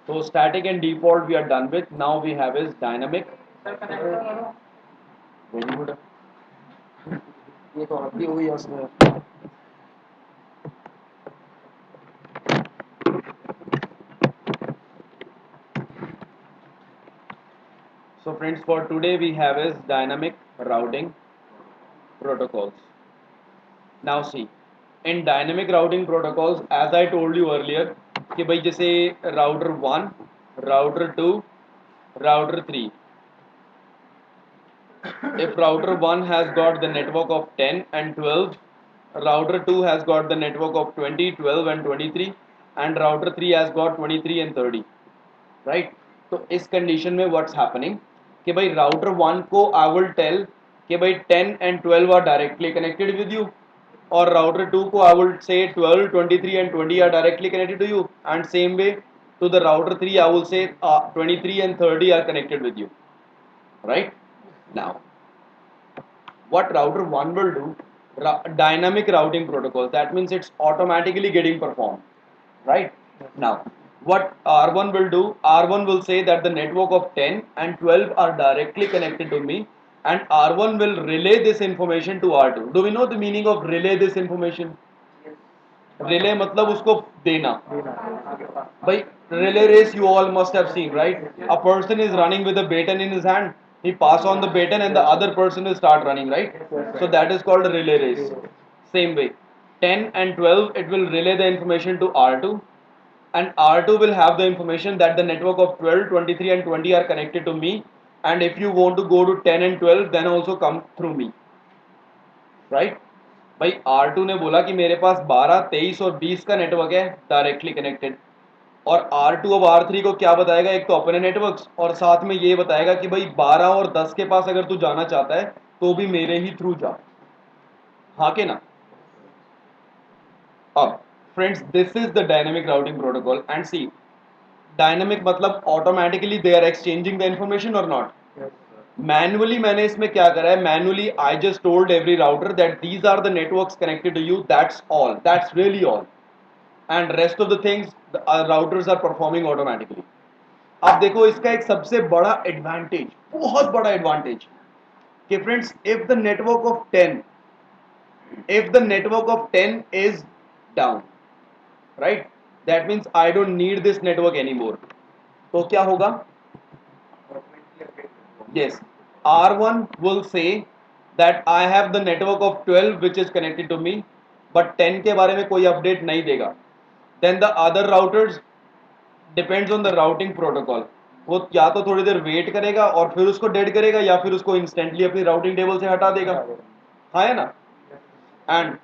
So static and default we are done with. Now we have is dynamic. Very good. ये तो हड्डी हुई है उसमें. So friends, for today we have is dynamic routing protocols. Now see, in dynamic routing protocols, as I told you earlier, कि भाई जैसे router 1, router 2, router 3. If router 1 has got the network of 10 and 12, router 2 has got the network of 20, 12 and 23, and router 3 has got 23 and 30. Right? तो इस condition में what's happening कि भाई router 1 को I will tell कि भाई 10 and 12 are directly connected with you, और router 2 को I will say 12, 23 and 20 are directly connected to you, and same way to the router 3 I will say 23 and 30 are connected with you. Right? Now what router 1 will do, dynamic routing protocol, that means it's automatically getting performed. Right? Now what R1 will do, R1 will say that the network of 10 and 12 are directly connected to me, and R1 will relay this information to R2. Do we know the meaning of relay this information? Relay मतलब उसको देना. By relay race you all must have seen, right? A person is running with a baton in his hand, he pass on the baton and the other person will start running, right? So that is called a relay race. Same way 10 and 12 it will relay the information to R2, and R2 will have the information that the network of 12, 23 and 20 are connected to me, and if you want to go to 10 and 12 then also come through me. Right? भाई R2 ने बोला कि मेरे पास 12, 23 और 20 का network है directly connected, और R2 अब R3 को क्या बताएगा, एक तो अपने नेटवर्क्स और साथ में ये बताएगा कि भाई 12 और 10 के पास अगर तू जाना चाहता है तो भी मेरे ही थ्रू जा. हाँ के ना? अब friends this is the dynamic routing protocol, and see dynamic मतलब automatically they are exchanging the information और नॉट. मैनुअली मैंने इसमें क्या करा है, manually I just told every router that these are the networks connected to you, that's all, that's really all, and rest of the things routers are performing automatically. अब देखो इसका एक सबसे बड़ा एडवांटेज, बहुत बड़ा एडवांटेज, कि friends if the network of 10, if the network of 10 is down, right, that means I don't need this network anymore. तो क्या होगा? Yes, R1 will say that I have the network of 12 which is connected to me, but 10 के बारे में कोई update नहीं देगा. Then the other routers depends on the routing protocol, वो या तो थोड़ी देर वेट करेगा और फिर उसको डेड करेगा, या फिर उसको इंस्टेंटली अपनी राउटिंग टेबल से हटा देगा. हाँ है ना? And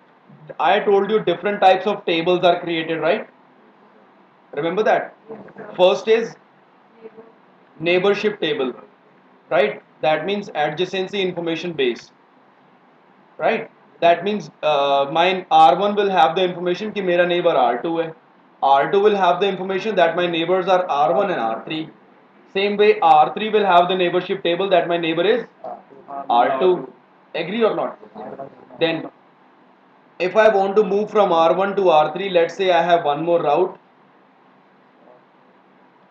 I told you different types of tables are created, right? Remember that? First is neighborship table, right? That means adjacency information base, right? That means my R1 will have the information कि मेरा neighbor R2 है. R2 will have the information that my neighbors are R1 and R3. Same way R3 will have the neighborship table that my neighbor is R2. Agree or not? Then if I want to move from R1 to R3, let's say I have one more route,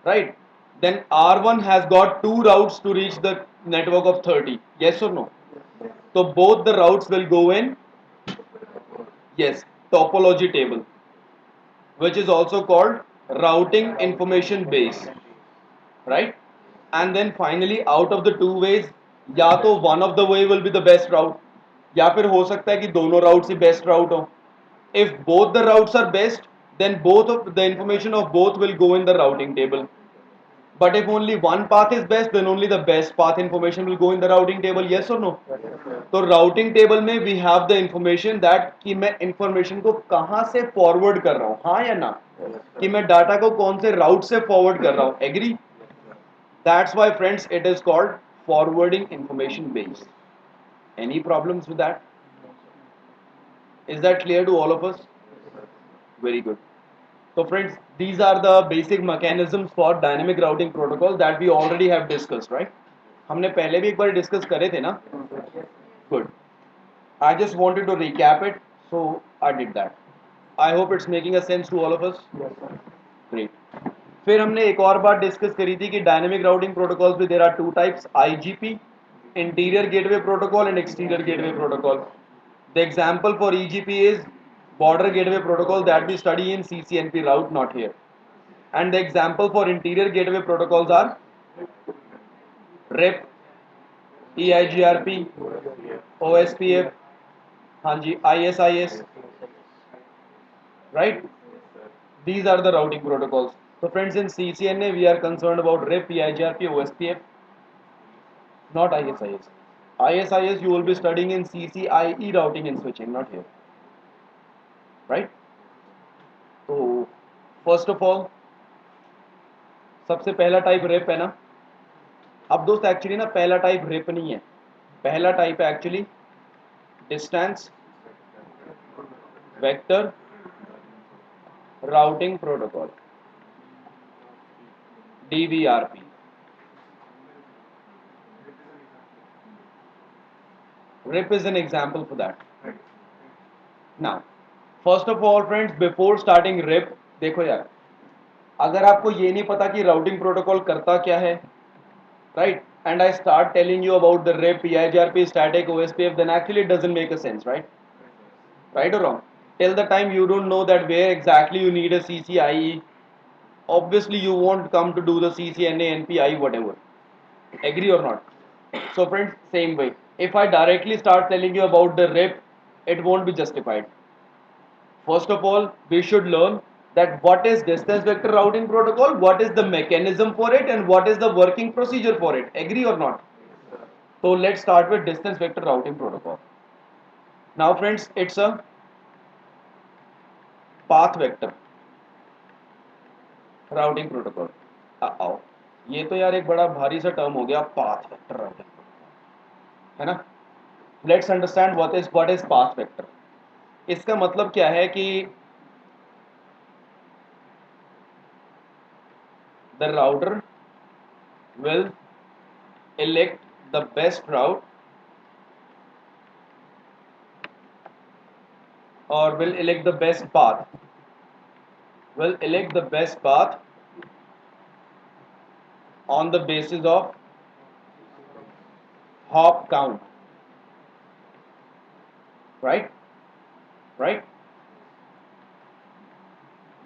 right? Then R1 has got two routes to reach the network of 30. Yes or no? So both the routes will go in, yes, topology table, which is also called routing information base, right? And then finally out of the two ways, या तो one of the way will be the best route, या फिर हो सकता है कि दोनों routes ही best route हो. If both the routes are best, then both of the information of both will go in the routing table. But if only one path is best, then only the best path information will go in the routing table. Yes or no? तो routing table में we have the information that कि मैं information को कहाँ से forward कर रहा हूँ, हाँ या ना, कि मैं data को कौन से route से forward कर रहा हूँ. Agree? That's why friends it is called forwarding information base. Any problems with that? Is that clear to all of us? Very good. So friends, these are the basic mechanisms for dynamic routing protocol that we already have discussed, right? हमने पहले भी एक बार discuss करे थे ना? Good. I just wanted to recap it, so I did that. I hope it's making a sense to all of us. Great. फिर हमने एक और बात डिस्कस करी थी कि डायनेमिक राउटिंग प्रोटोकॉल्स में there are two types, IGP interior gateway protocol and exterior gateway protocol. The example for EGP is border gateway protocol that we study in CCNP route, not here. And the example for interior gateway protocols are RIP, EIGRP, OSPF, हाँ जी, ISIS, right? These are the routing protocols. So friends, in CCNA we are concerned about RIP, EIGRP, OSPF, not ISIS. ISIS you will be studying in CCIE routing and switching, not here, right? So first of all, सबसे पहला type rib है ना. अब दोस्त actually ना पहला type rib नहीं है, पहला टाइप है actually distance vector routing protocol, DVRP. RIP is an example for that. Now first of all friends, before starting RIP, देखो यार, अगर आपको ये नहीं पता कि राउटिंग प्रोटोकॉल करता क्या है, right, and I start telling you about the RIP, EIGRP, static, OSPF, then actually it doesn't make a sense, right or wrong? Till the time you don't know that where exactly you need a CCIE, obviously you won't come to do the CCNA, NPI, whatever. Agree or not? So friends, same way, if I directly start telling you about the RIP, it won't be justified. First of all, we should learn that what is distance vector routing protocol, what is the mechanism for it, and what is the working procedure for it. Agree or not? So let's start with distance vector routing protocol. Now friends, it's a path vector routing protocol. आओ, ये तो यार एक बड़ा भारी सा term हो गया, पाथ वेक्टर राउटिंग, है ना. Let's understand what is path vector. इसका मतलब क्या है कि the router will elect the best route or will elect the best path, on the basis of hop count, right.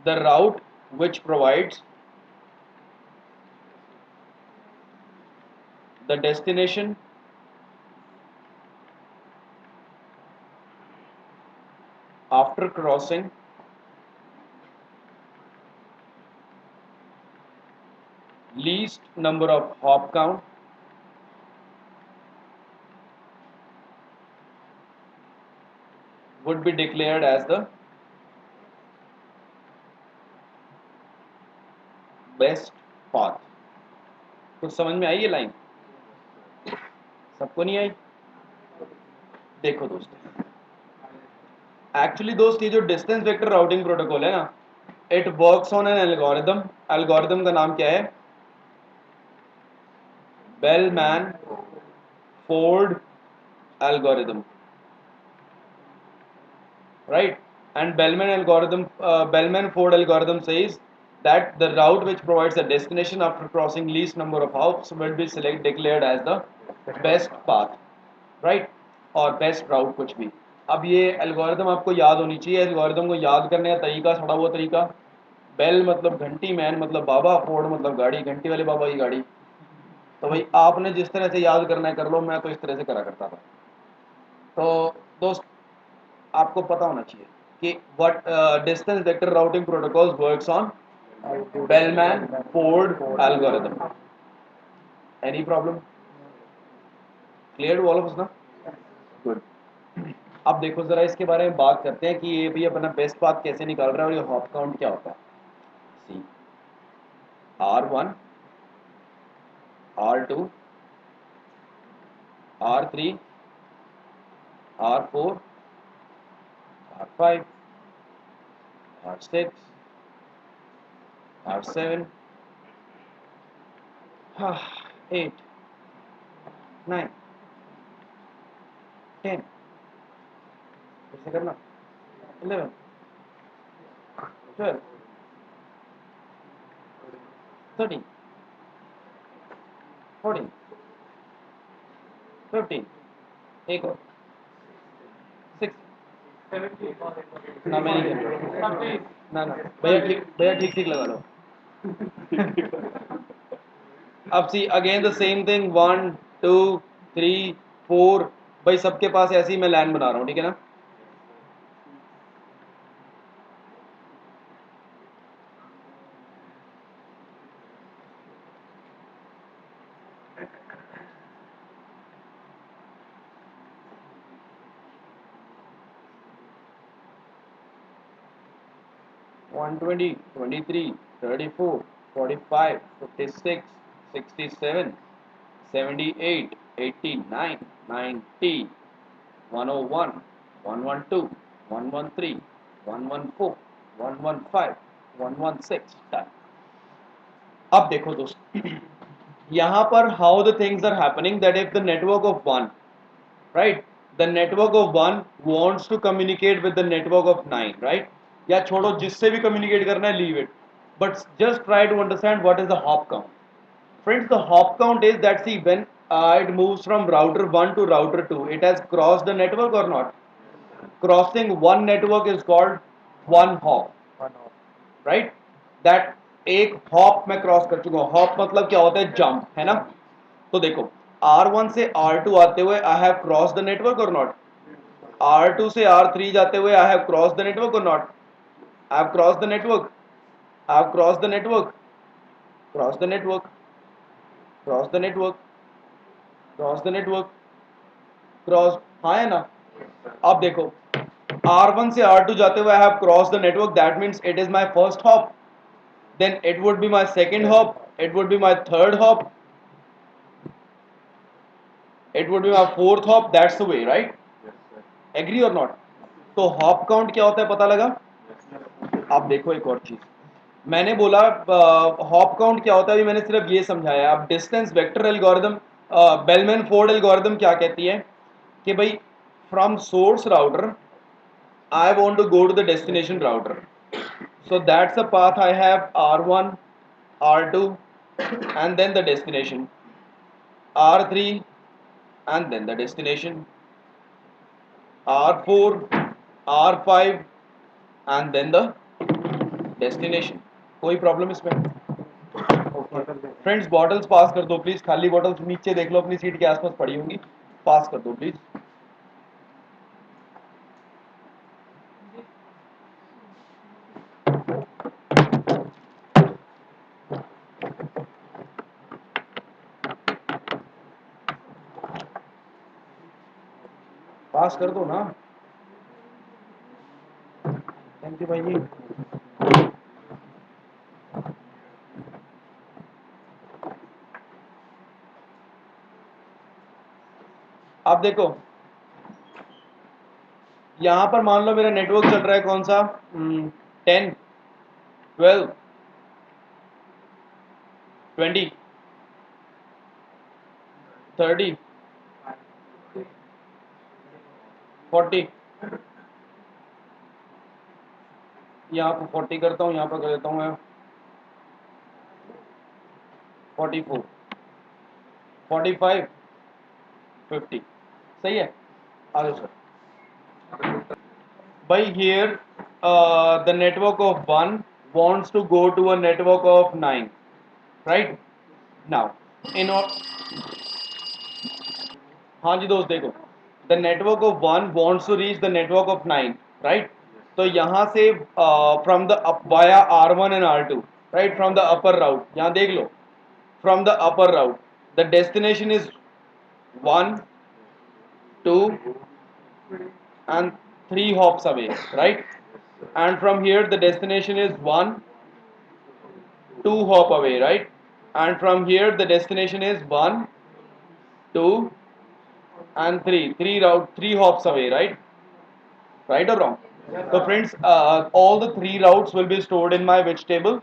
The route which provides the destination after crossing least number of hop count would be declared as the best path. कुछ समझ में आई ये line? सबको नहीं आई? देखो दोस्त, actually दोस्त ये जो डिस्टेंस वेक्टर राउटिंग प्रोटोकॉल है ना, it works on an algorithm. Algorithm का नाम क्या है? Bellman Ford algorithm, right. And Bellman Ford algorithm says that the route which provides a destination after crossing least number of hops will be declared as the best path, right, और best route कुछ भी. अब ये algorithm आपको याद होनी चाहिए. Algorithm को याद करने का तरीका, सड़ा हुआ तरीका. बेल मतलब घंटी, मैन मतलब बाबा, फोर्ड मतलब गाड़ी, घंटी वाले बाबा की गाड़ी. तो भाई आपने जिस तरह से याद करना है कर लो, मैं तो इस तरह से करा करता था. तो दोस्त आपको पता होना चाहिए कि what distance vector routing protocols works on Bellman Ford algorithm. Any problem? Clear to all of us ना? Good. अब देखो जरा इसके बारे में बात करते हैं कि ये भी अपना बेस्ट पाथ कैसे निकाल रहा है और ये हॉप काउंट क्या होता है. सी R1, R2, R3, R4, R5, R6, R7, 8, 9, 10, कैसे करना, 11, 12, 13, 14, 15, एक और 6 ना, मैं नहीं कर रहा, ना ना भैया ठीक ठीक लगा लो। अब see again the same thing, 1 2 3 4, भाई सबके पास ऐसे ही मैं लाइन बना रहा हूँ, ठीक है ना। One 23 34 45 56 67 78 89 90 101 112 113 114 115 116 done. अब देखो दोस्त, यहाँ पर how the things are happening that if the network of one, right, the network of one wants to communicate with the network of 9, right, या छोड़ो जिससे भी communicate करना है, leave it, but just try to understand what is the hop count. Friends, the hop count is that, see, when it moves from router 1 to router 2, it has crossed the network or not. Crossing one network is called one hop, right, that एक hop में cross कर चुका हूँ। Hop मतलब क्या होता है, jump, है ना। तो देखो, R1 से R2 आते हुए I have cross the network और नॉट। R2 से R3 जाते हुए I have cross the network और not. I have cross the network, I have cross the network, cross the network, cross the network, cross the network, cross, हाँ है ना। अब देखो, R1 से R2 जाते हुए I have cross the network, that means it is my first hop, then it would be my second hop, it would be my third hop, it would be my fourth hop, that's the way, right? Agree or not? तो hop count क्या होता है पता लगा? अब देखो एक और चीज मैंने बोला, हॉप काउंट क्या होता है अभी मैंने सिर्फ ये समझाया। अब distance vector algorithm, bellman Ford algorithm क्या कहती है कि भाई from source router I want to go to the destination router. So that's the path I have, R1, R2, and then the destination, R3, and then the destination, R4, R5, and then the destination. कोई problem इसमें? Friends bottles पास कर दो please, खाली bottles नीचे देख लो अपनी seat के आसपास पड़ी होंगी, पास कर दो प्लीज। पास कर दो ना, थैंक यू भाई जी। अब देखो यहां पर मान लो मेरा नेटवर्क चल रहा है कौन सा, 10 12 20 30 40, यहाँ पर 40 करता हूँ, यहाँ पर कर देता हूँ मैं 44 45 50, सही है। आगे सर, भाई here the network of 1 wants to go to a network of 9, right now in or हाँ जी दोस्त देखो, the network of 1 wants to reach the network of 9, right, तो यहाँ से from the up via R1 and R2, right, from the upper route, यहाँ देख लो, from the upper route the destination is 1 2 and 3 hops away, right, and from here the destination is 1 2 hop away, right, and from here the destination is 1 2 and 3 hops away, right or wrong? So friends, all the 3 routes will be stored in my which table?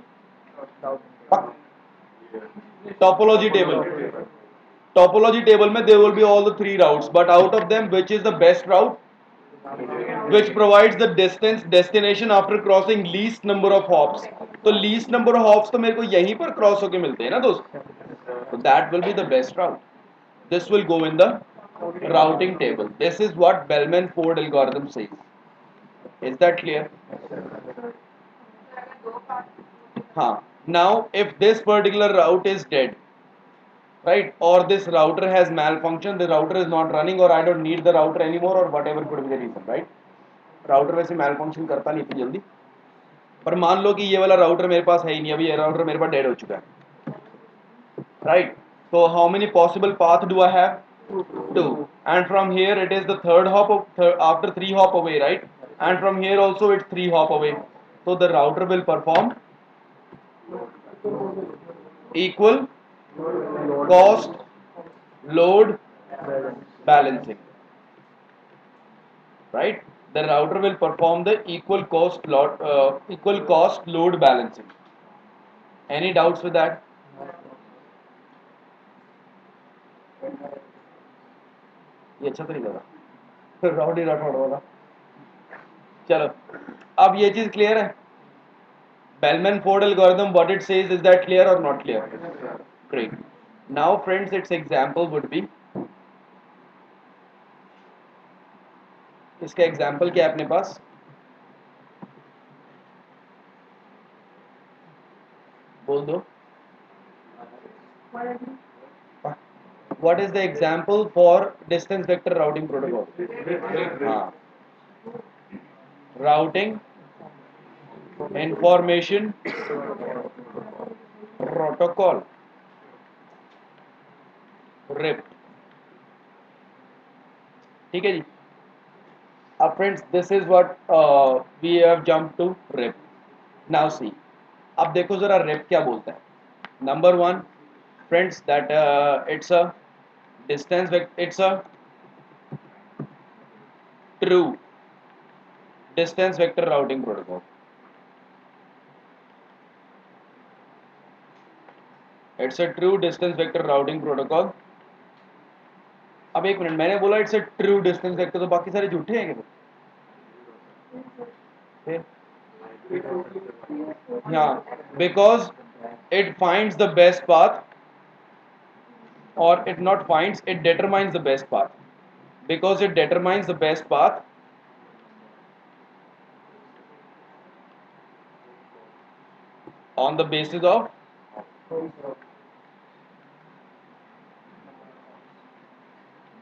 Topology table. Topology table mein there will be all the 3 routes, but out of them which is the best route? which provides the distance destination after crossing least number of hops. तो least number of hops तो मेरे को यहीं पर cross होके मिलते हैं ना दोस्त. So that will be the best route. This will go in the routing table. This is what Bellman-Ford algorithm says. Is that clear? हाँ. Now if this particular route is dead, right, or this router has malfunction, the router is not running, or I don't need the router anymore, or whatever could be the reason, right? Router वैसे malfunction करता नहीं इतनी जल्दी, पर मान लो कि ये वाला राउटर मेरे पास है ही नहीं, अभी ये राउटर मेरे पास डेड हो चुका है, right? So how many possible path do I have? Two. And from here it is the third hop of after three hop away, right? And from here also it's three hop away. So the router will perform equal cost load balancing, right? The router will perform the equal cost load balancing. Any doubts with that? ये अच्छा तरीका था rowdy Rathore वाला. चलो अब ये चीज clear है. Bellman-Ford algorithm, what it says, is that clear or not clear? Great. Now friends, its example would be, इसका एग्जाम्पल क्या है अपने पास? बोल दो. What is the example for distance vector routing protocol? हाँ. Routing information protocol, RIP. ठीक है जी. अब friends, this is what we have jumped to RIP. Now see, अब देखो जरा RIP क्या बोलता है. Number one, friends, that it's a it's a true distance vector routing protocol. It's a true distance vector routing protocol. अब एक minute, मैंने बोला it's a true distance vector, तो बाकी सारे झूठे हैं क्या? हाँ, because it finds the best path, or it not finds, it determines the best path, because it determines the best path on the basis of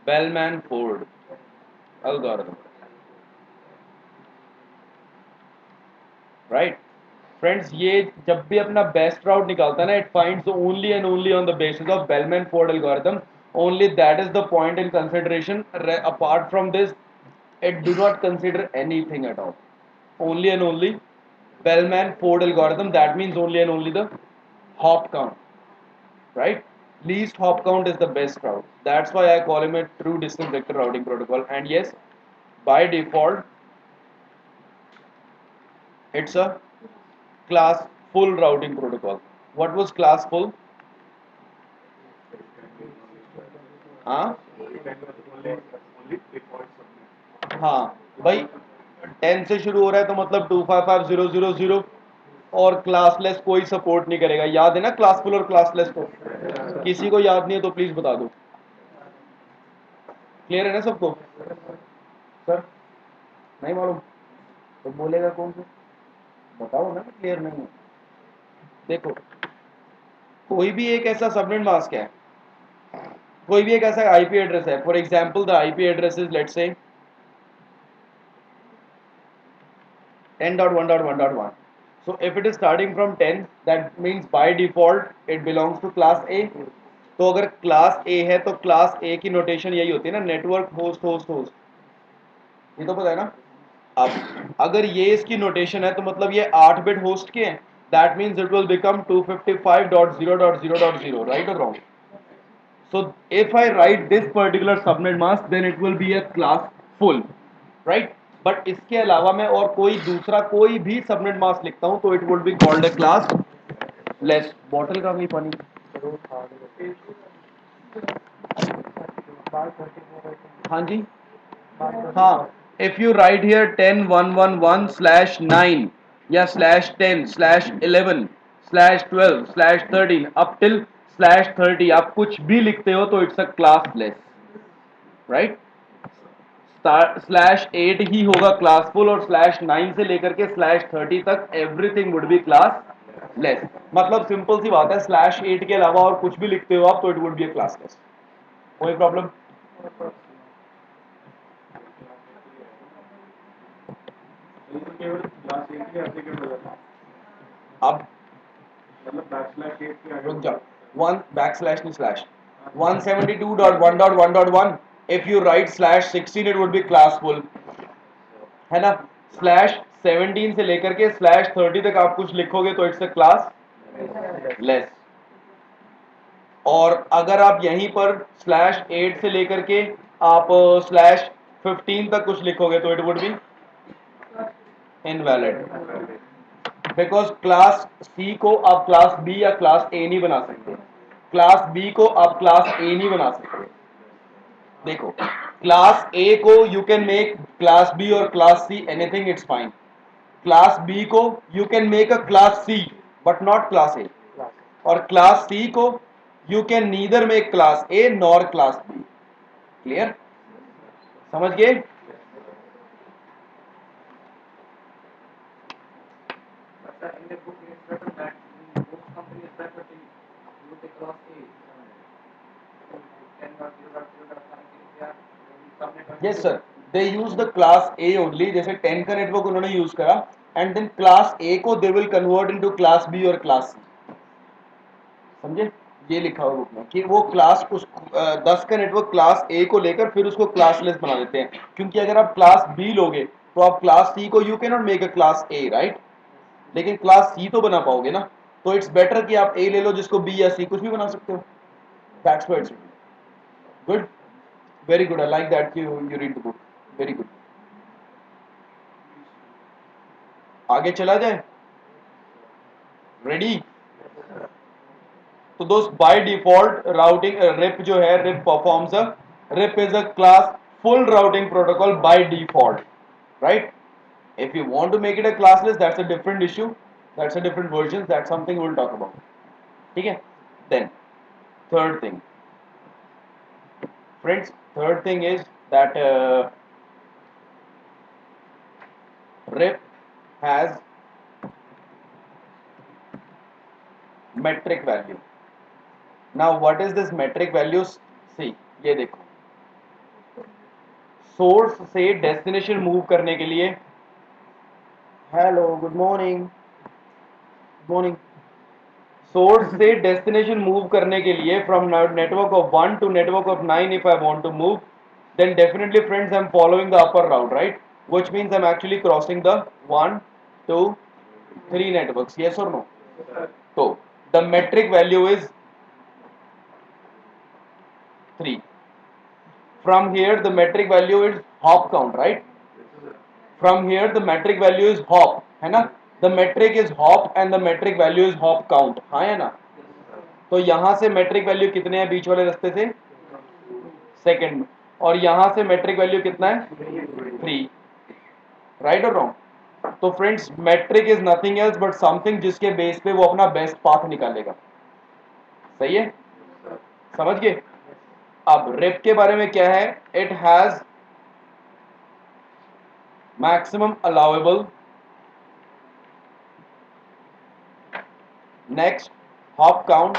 Bellman-Ford algorithm, right? Friends, ये जब भी अपना बेस्ट राउट निकालता है ना, it finds only and only on the basis of Bellman-Ford algorithm. Only that is the point in consideration. Apart from this, it do not consider anything at all. Only and only Bellman-Ford algorithm. That means only and only the hop count, right? Least hop count is the best route. That's why I call him a true distance vector routing protocol. And yes, by default, it's a class full routing protocol. What was class full? हाँ हाँ भाई, 10 से शुरू हो रहा है तो मतलब 255000, और क्लासलेस कोई सपोर्ट नहीं करेगा. याद है ना क्लासफुल और क्लासलेस को? किसी को याद नहीं है तो प्लीज बता दो. क्लियर है ना सबको? सर नहीं मालूम तो बोलेगा कौन से? बताओ ना क्लियर नहीं है. देखो, कोई भी एक ऐसा सबनेट मास्क है, कोई भी एक ऐसा आईपी एड्रेस है. For example the IP address is, let's say 10.1.1.1. So if it is starting from 10, that means by default it belongs to class A. तो अगर क्लास A है तो क्लास A की नोटेशन यही होती है ना, नेटवर्क होस्ट होस्ट होस्ट. ये तो पता है ना. अब अगर ये इसकी नोटेशन है तो मतलब ये 8 बिट होस्ट के हैं. That means it will become 255.0.0.0, right और wrong? So if I write this particular subnet mask, then it will be a class full, right? But इसके अलावा मैं और कोई दूसरा कोई भी सबनेट मास्क लिखता हूं तो it would be called a class less. Bottle का भी पानी. हाँ जी. हाँ, if you write here 10.1.1.1/9 या /10/11 /12/13 up till /30 आप कुछ भी लिखते हो तो it's a class less, right. /8 ही होगा क्लासफुल और /9 से लेकर के /30 तक everything would be class less. मतलब सिंपल सी बात है, /8 के अलावा और कुछ भी लिखते हो आप तो it would B class less. कोई प्रॉब्लम? अब रुक जाओ, वन बैकस्लैश नहीं slash 172.1.1.1 if you right /16 it would B classful, है ना। /17 से लेकर के /30 तक आप कुछ लिखोगे तो इट्स अ क्लास लेस। और अगर आप यहीं पर /8 से लेकर के आप /15 तक कुछ लिखोगे तो it would be invalid, because class C को आप क्लास बी या क्लास ए नहीं बना सकते, क्लास बी को आप क्लास ए नहीं बना सकते। देखो, क्लास ए को you can make class B और class C anything, it's fine. Class B को you can make a class C but not class A, और क्लास सी को you can neither make class A nor class B. Clear? समझ गए? Yes sir, they use the class A only, जैसे 10 का network उन्होंने use करा and then class A को they will convert into class B और class C. समझे? ये लिखा हुआ बुक में कि वो क्लास उस 10 का नेटवर्क क्लास ए को लेकर फिर उसको क्लासलेस बना देते हैं, क्योंकि अगर आप क्लास बी लोगे तो आप क्लास सी को you can not make a class A, right, लेकिन क्लास सी तो बना पाओगे ना। तो इट्स बेटर कि आप ए ले लो जिसको बी या सी कुछ भी बना सकते हो। That's why it's good, very good, I like that you read the book, very good. आगे चला जाए, रेडी? तो दोस्त बाय डिफॉल्ट राउटिंग रिप जो है, RIP performs a, RIP is a classful full routing protocol by default, right? If you want to make it a classless, that's a different issue, that's a different version, that's something we'll talk about. ठीक है? Then third thing, friends, third thing is that rip has metric value. Now what is this metric values? See, ये देखो, source से destination move करने के लिए, hello good morning, good morning, source से destination move करने के लिए from network of 1 to network of 9 if I want to move, then definitely friends I'm following the upper route, right, which means I'm actually crossing the 1 2 3 networks, yes or no? So the metric value is 3. From here the metric value is hop count, right? From here the metric value is hop, है ना? The metric is hop and the metric value is hop count, हाँ है ना? तो यहां से metric value कितने हैं बीच वाले रास्ते से? सेकंड में। और यहां से मेट्रिक वैल्यू कितना है? 3, राइट और रॉन्ग? तो friends metric is nothing else but something जिसके बेस पे वो अपना बेस्ट पाथ निकालेगा। सही है? समझ गए? अब रिप के बारे में क्या है? It has maximum allowable next hop count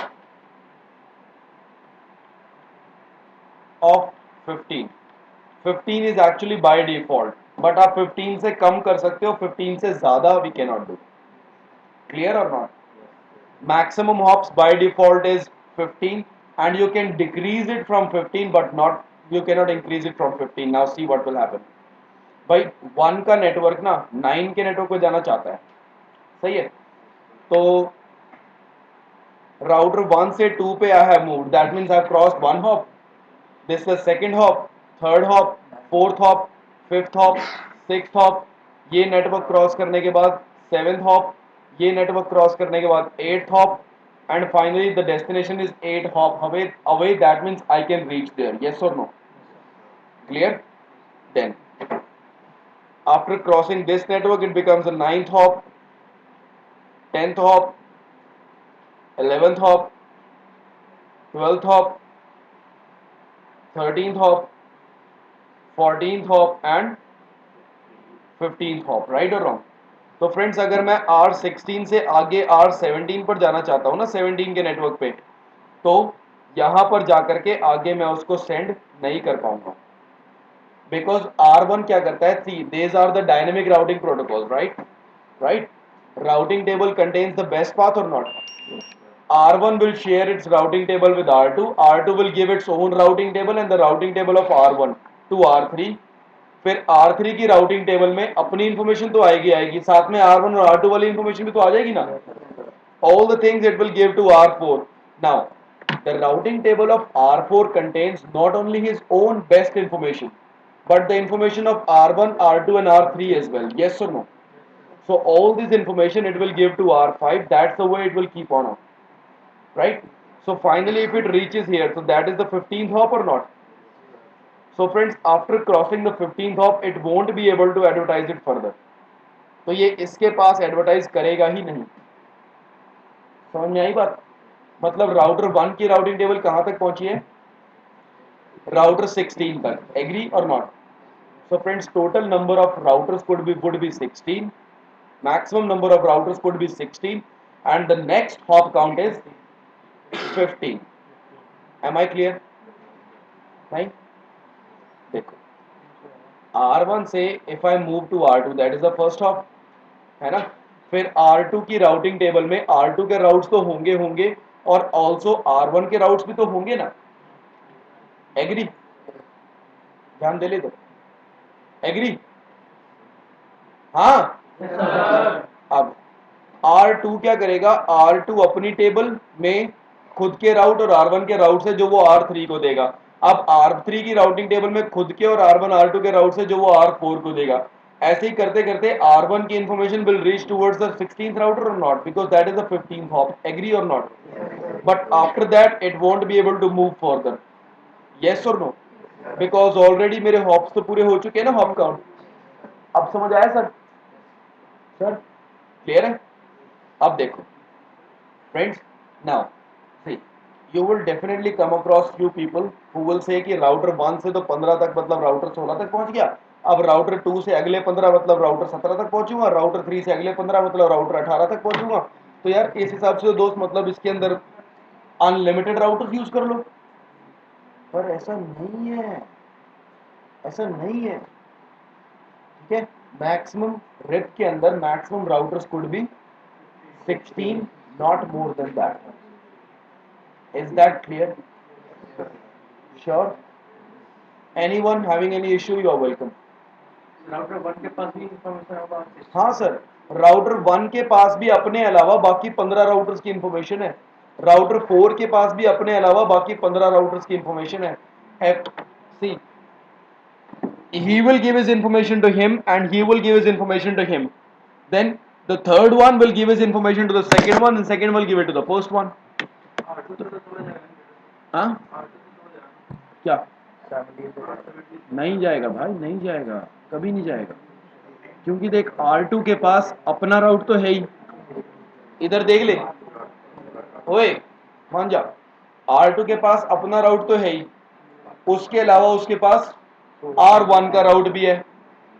of 15. 15 is actually by default, but आप 15 से कम कर सकते हो, 15 से ज्यादा we can not do. Clear और not? Maximum hops by default is 15 and you can decrease it from 15 but not, you cannot increase it from 15. Now see what will happen. भाई 1 का नेटवर्क ना 9 के नेटवर्क पे जाना चाहता है, सही है? तो राउटर 1 से 2 पे I have moved, that means I have crossed 1 hop, this is second hop, third hop, fourth hop, fifth hop, sixth hop, ये नेटवर्क क्रॉस करने के बाद 7th hop, ये नेटवर्क क्रॉस करने के बाद 8th hop, and finally the destination is 8 hop away, that means I can reach there, yes or no? Clear? Then After crossing this network, it becomes a 9th hop, 10th hop, 11th hop, 12th hop, 13th hop, 14th hop and 15th hop. Right और wrong? तो friends अगर मैं R16 से आगे R17 पर जाना चाहता हूँ ना 17 के नेटवर्क पे, तो यहां पर जाकर के आगे मैं उसको सेंड नहीं कर पाऊंगा, बिकॉज R1 क्या करता है, see these are the dynamic routing protocol, right. Routing table contains the best path or not? R1 will share its routing table with R2. R2 will give its own routing table and the routing table of R1 to R3. फिर R3 की routing table में अपनी information तो आएगी, साथ में R1 और R2 वाली information भी तो आ जाएगी ना. All the things it will give to R4. Now, the routing table of R4 contains not only his own best information, but the information of R1, R2 and R3 as well. Yes or no? So all this information it will give to R5. That's the way it will keep on, right? So finally if it reaches here, so that is the 15th hop or not? So friends, after crossing the 15th hop, it won't be able to advertise it further. तो ये इसके पास advertise करेगा ही नहीं. समझ में आई बात? मतलब router 1 की राउटिंग टेबल कहां तक पहुंची है? राउटर 16 तक. एग्री और not? So friends, total number of routers would be 16. Maximum number of routers could be 16, and the next hop count is 15. Am I clear? नहीं? देखो, R1 से if I move to R2, that is the first hop, है ना? फिर R2 की routing table में R2 के routes तो होंगे और ऑल्सो R1 के राउट्स भी तो होंगे ना. एग्री? ध्यान दे ले दो. एग्री? हाँ. अब R2 क्या करेगा? R2 अपनी टेबल में खुद के राउट और R1 के राउट से जो वो R3 को देगा. अब R3 की राउटिंग टेबल में खुद के और R1 R2 के राउट से जो वो R4 को देगा. ऐसे ही करते करते R1 की information will reach towards the 16th router और not, because that is the 15th hop. Agree और not? But after that it won't be able to move further. Yes और नो? बिकॉज ऑलरेडी मेरे hops तो पूरे हो चुके हैं ना, हॉप काउंट. अब समझ आया सर? क्लियर है? अब देखो friends, now see, you will definitely come across few people who will say कि राउटर 1 से तो 15 तक मतलब राउटर 16 तक पहुंच गया, अब राउटर 2 से अगले 15 मतलब राउटर 17 तक पहुंचूंगा, राउटर 3 से अगले 15 मतलब राउटर 18 तक पहुंचूंगा. तो यार इस हिसाब से दोस्त मतलब इसके अंदर अनलिमिटेड राउटर्स यूज कर लो. पर ऐसा नहीं है, ऐसा नहीं है. ठीक है, मैक्सिमम रिप के अंदर maximum routers could be 16, not more than that. Is that clear? Sure. Anyone having any issue, you are welcome. Router 1 के पास भी इंफॉर्मेशन होगा. हाँ सर, राउटर 1 के पास भी अपने अलावा बाकी 15 राउटर्स की इंफॉर्मेशन है. राउटर 4 के पास भी अपने अलावा बाकी 15 राउटर्स की इंफॉर्मेशन है. See, he will give his information to him and he will give his information to him. Then the third one will give his information to the second one and second will give it to the first one. हाँ क्या? नहीं जाएगा भाई, नहीं जाएगा, कभी नहीं जाएगा. क्योंकि देख R2 के पास अपना राउट तो है ही. इधर देख ले, ओए मान जा, R2 के पास अपना राउट तो है ही, उसके अलावा उसके पास R1 का राउट भी है.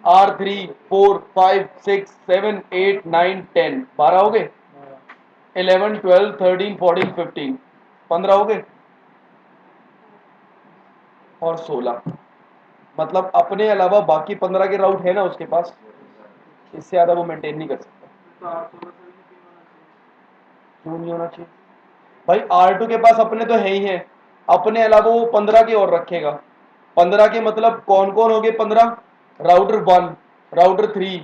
R3, 4, 5, 6, 7, 8, 9, 10, 12 हो गए. 11, 12, 13, 14, 15, 15 हो गए और 16. मतलब अपने अलावा बाकी 15 के राउट है ना उसके पास, इससे ज्यादा वो मेंटेन नहीं कर सकता. क्यों नहीं होना चाहिए भाई? R2 के पास अपने तो है ही हैं, अपने अलावा वो 15 के और रखेगा. 15 के मतलब कौन कौन हो गए? 15 राउटर 1, राउटर 3,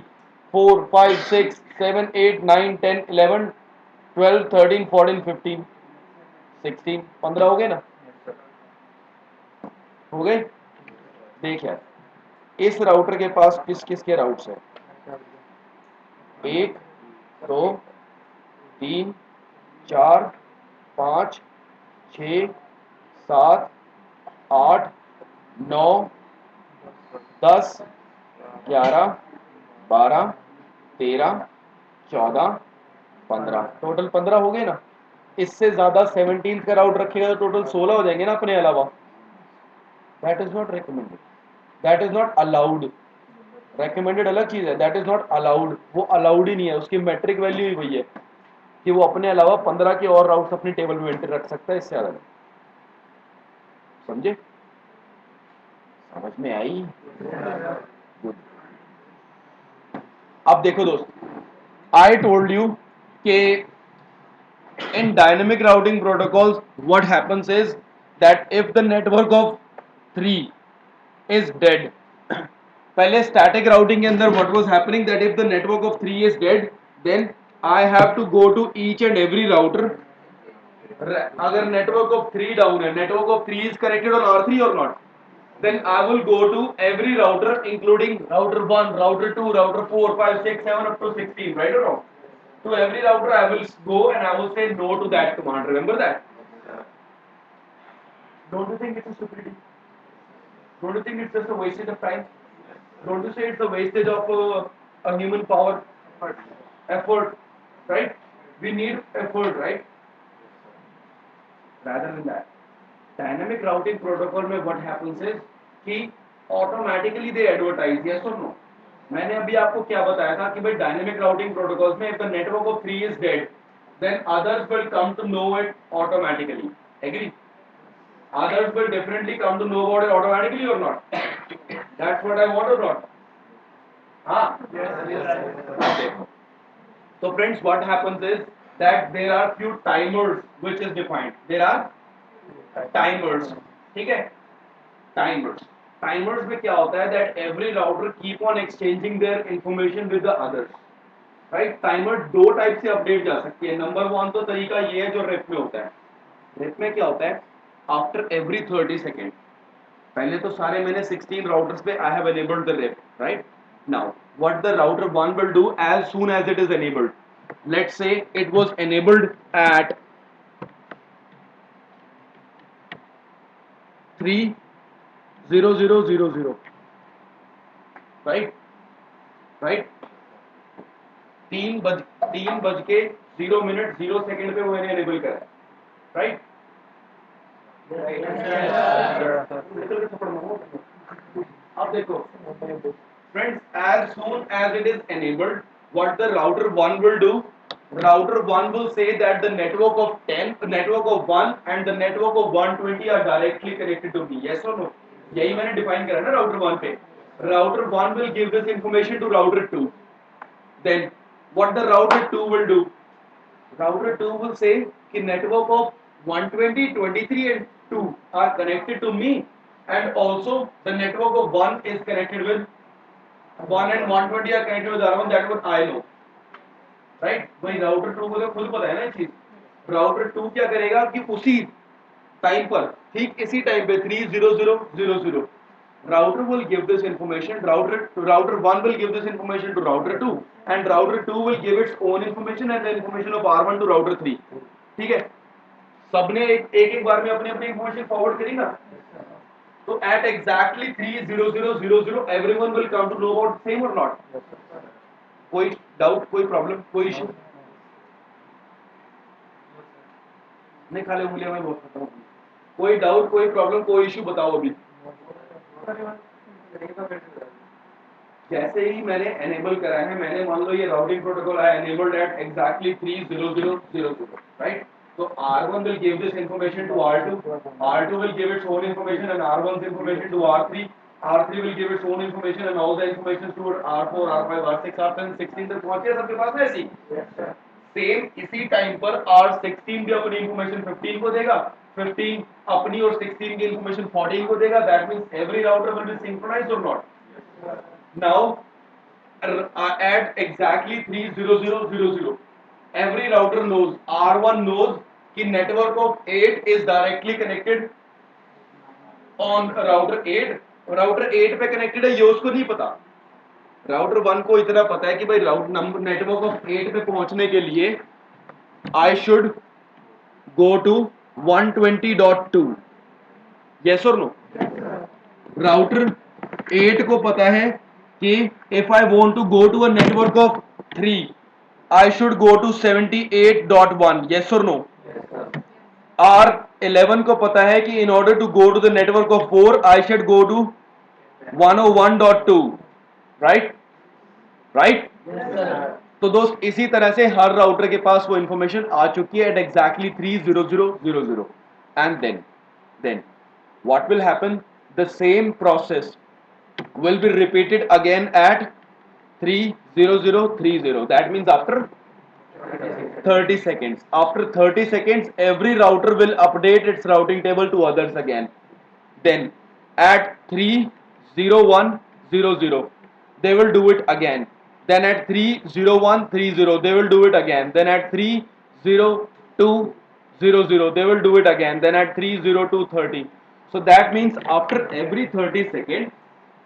4, 5, 6, 7, 8, 9, 10, 11, 12, 13, 14, 15, 16, 15 हो गए ना? हो गए? देख यार, इस राउटर के पास किस किस के राउट्स हैं? 1, 2, 3, 4, 5, 6, 7, 8, 9, 10, 11, 12, 13, 14, 15, टोटल 15 हो गए ना। इससे ज्यादा 17 का राउट रखेगा तो टोटल 16 हो जाएंगे ना अपने अलावा। That is not recommended, that is not allowed. Recommended अलग चीज है, दैट इज नॉट अलाउड, वो अलाउड ही नहीं है, उसकी मैट्रिक वैल्यू ही वही है कि वो अपने अलावा 15 के और राउट्स अपनी टेबल में एंटर रख सकता है, इससे ज्यादा नहीं। समझे? समझ में आई? गुड। अब देखो दोस्त, आई टोल्ड यू कि in dynamic routing protocols what happens is that if the network of 3 is dead, पहले static routing के अंदर what was happening that if the network of 3 is dead then I have to go to each and every router. अगर network of 3 down है, network of 3 is connected on R3 or not, then I will go to every router including router 1, router 2, router 4, 5, 6, 7 up to 16, right or wrong? To every router I will go and I will say no to that command. Remember that? Don't you think it's a stupidity? Don't you think it's just a wastage of time? Don't you say it's a wastage of a human power? Effort, right? We need effort, right? Rather than that, dynamic routing protocol में what happens is कि automatically they advertise, yes or no? मैंने अभी आपको क्या बताया था कि भाई dynamic routing protocols में if the network of 3 is dead, then others will come to know it automatically. Agree? Others will definitely come to know about it automatically or not? That's what I want or not? हाँ? Yes. So friends, what happens is that there are few timers which is defined. There are timers. ठीक है? Timers. Timers में क्या होता है that every router keep on exchanging their information with the others. Right? Timer दो type से update जा सकती है. नंबर वन तो तरीका ये है जो रेप में होता है. रेप में क्या होता है? After every 30 seconds. पहले तो सारे मैंने 16 राउटर्स पे I have enabled the rep, right? Now, what the router 1 will do as soon as it is enabled. Let's say it was enabled at 3:00:00, right? Right? 3:00:0 पे वो मैंने enable करा, right? अब देखो friends, as soon as it is enabled, what the router 1 will do, router 1 will say that the network of 10, network of 1 and the network of 120 are directly connected to me. Yes or no? यही मैंने define करा ना router 1 पे. Router 1 will give this information to router 2. Then what the router 2 will do? Router 2 will say कि network of 120, 23 and 2 are connected to me, and also the network of 1 is connected with 1 and 120 are connected with R1, that what I know, right? भाई router 2 को तो खुद पता है ना ये चीज. router 2 क्या करेगा कि उसी टाइम पर, ठीक इसी टाइम पे 3:00:00 router will give this information, router 1 will give this information to router 2 and router 2 will give its own information and the information of R1 to router 3. ठीक है? सबने एक बार में अपनी अपनी इंफॉर्मेशन फॉरवर्ड करी ना, तो at exactly 3:00:00 everyone will come to know about same or not? कोई डाउट, कोई प्रॉब्लम, कोई इशू नहीं? खाली उंगलियां मैं बोल सकता हूँ. कोई डाउट, कोई प्रॉब्लम, कोई इशू बताओ अभी. जैसे ही मैंने एनेबल करा है, मैंने मान लो ये राउटिंग प्रोटोकॉल है enabled at exactly 3:00:00, right? So R1 will give this information to R2, R2 will give its own information and R1's information to R3, R3 will give its own information and all the information to R4, R5, R6, R7, 16 तक पहुंचे सबके पास ना ऐसी. Same इसी time पर R16 भी अपनी information 15 को देगा, 15 अपनी और 16 की इंफॉर्मेशन 14 को देगा. That means every router will be synchronized और not? Now at exactly 3:00:00 every router knows, R1 knows कि network of 8 is directly connected on router 8. router 8 पे connected है, ये उसको नहीं पता. router 1 को इतना पता है कि भाई network of 8 पे पहुंचने के लिए I should go to 120.2. yes or no? router 8 को पता है कि if I want to go to a network of 3 I should go to 78.1, yes or no? R11 को पता है कि in order to go to the network of 4 I should go to 101.2, right? Right? तो दोस्त इसी तरह से हर router के पास वो इंफॉर्मेशन आ चुकी है at exactly 30000 and then what will happen, the same process will be repeated again at 30030. That means after 30 seconds, after 30 seconds every router will update its routing table to others again. Then at 30100 they will do it again. Then at 30130 they will do it again. Then at 30200 they will do it again. Then at 30230. So that means after every 30 seconds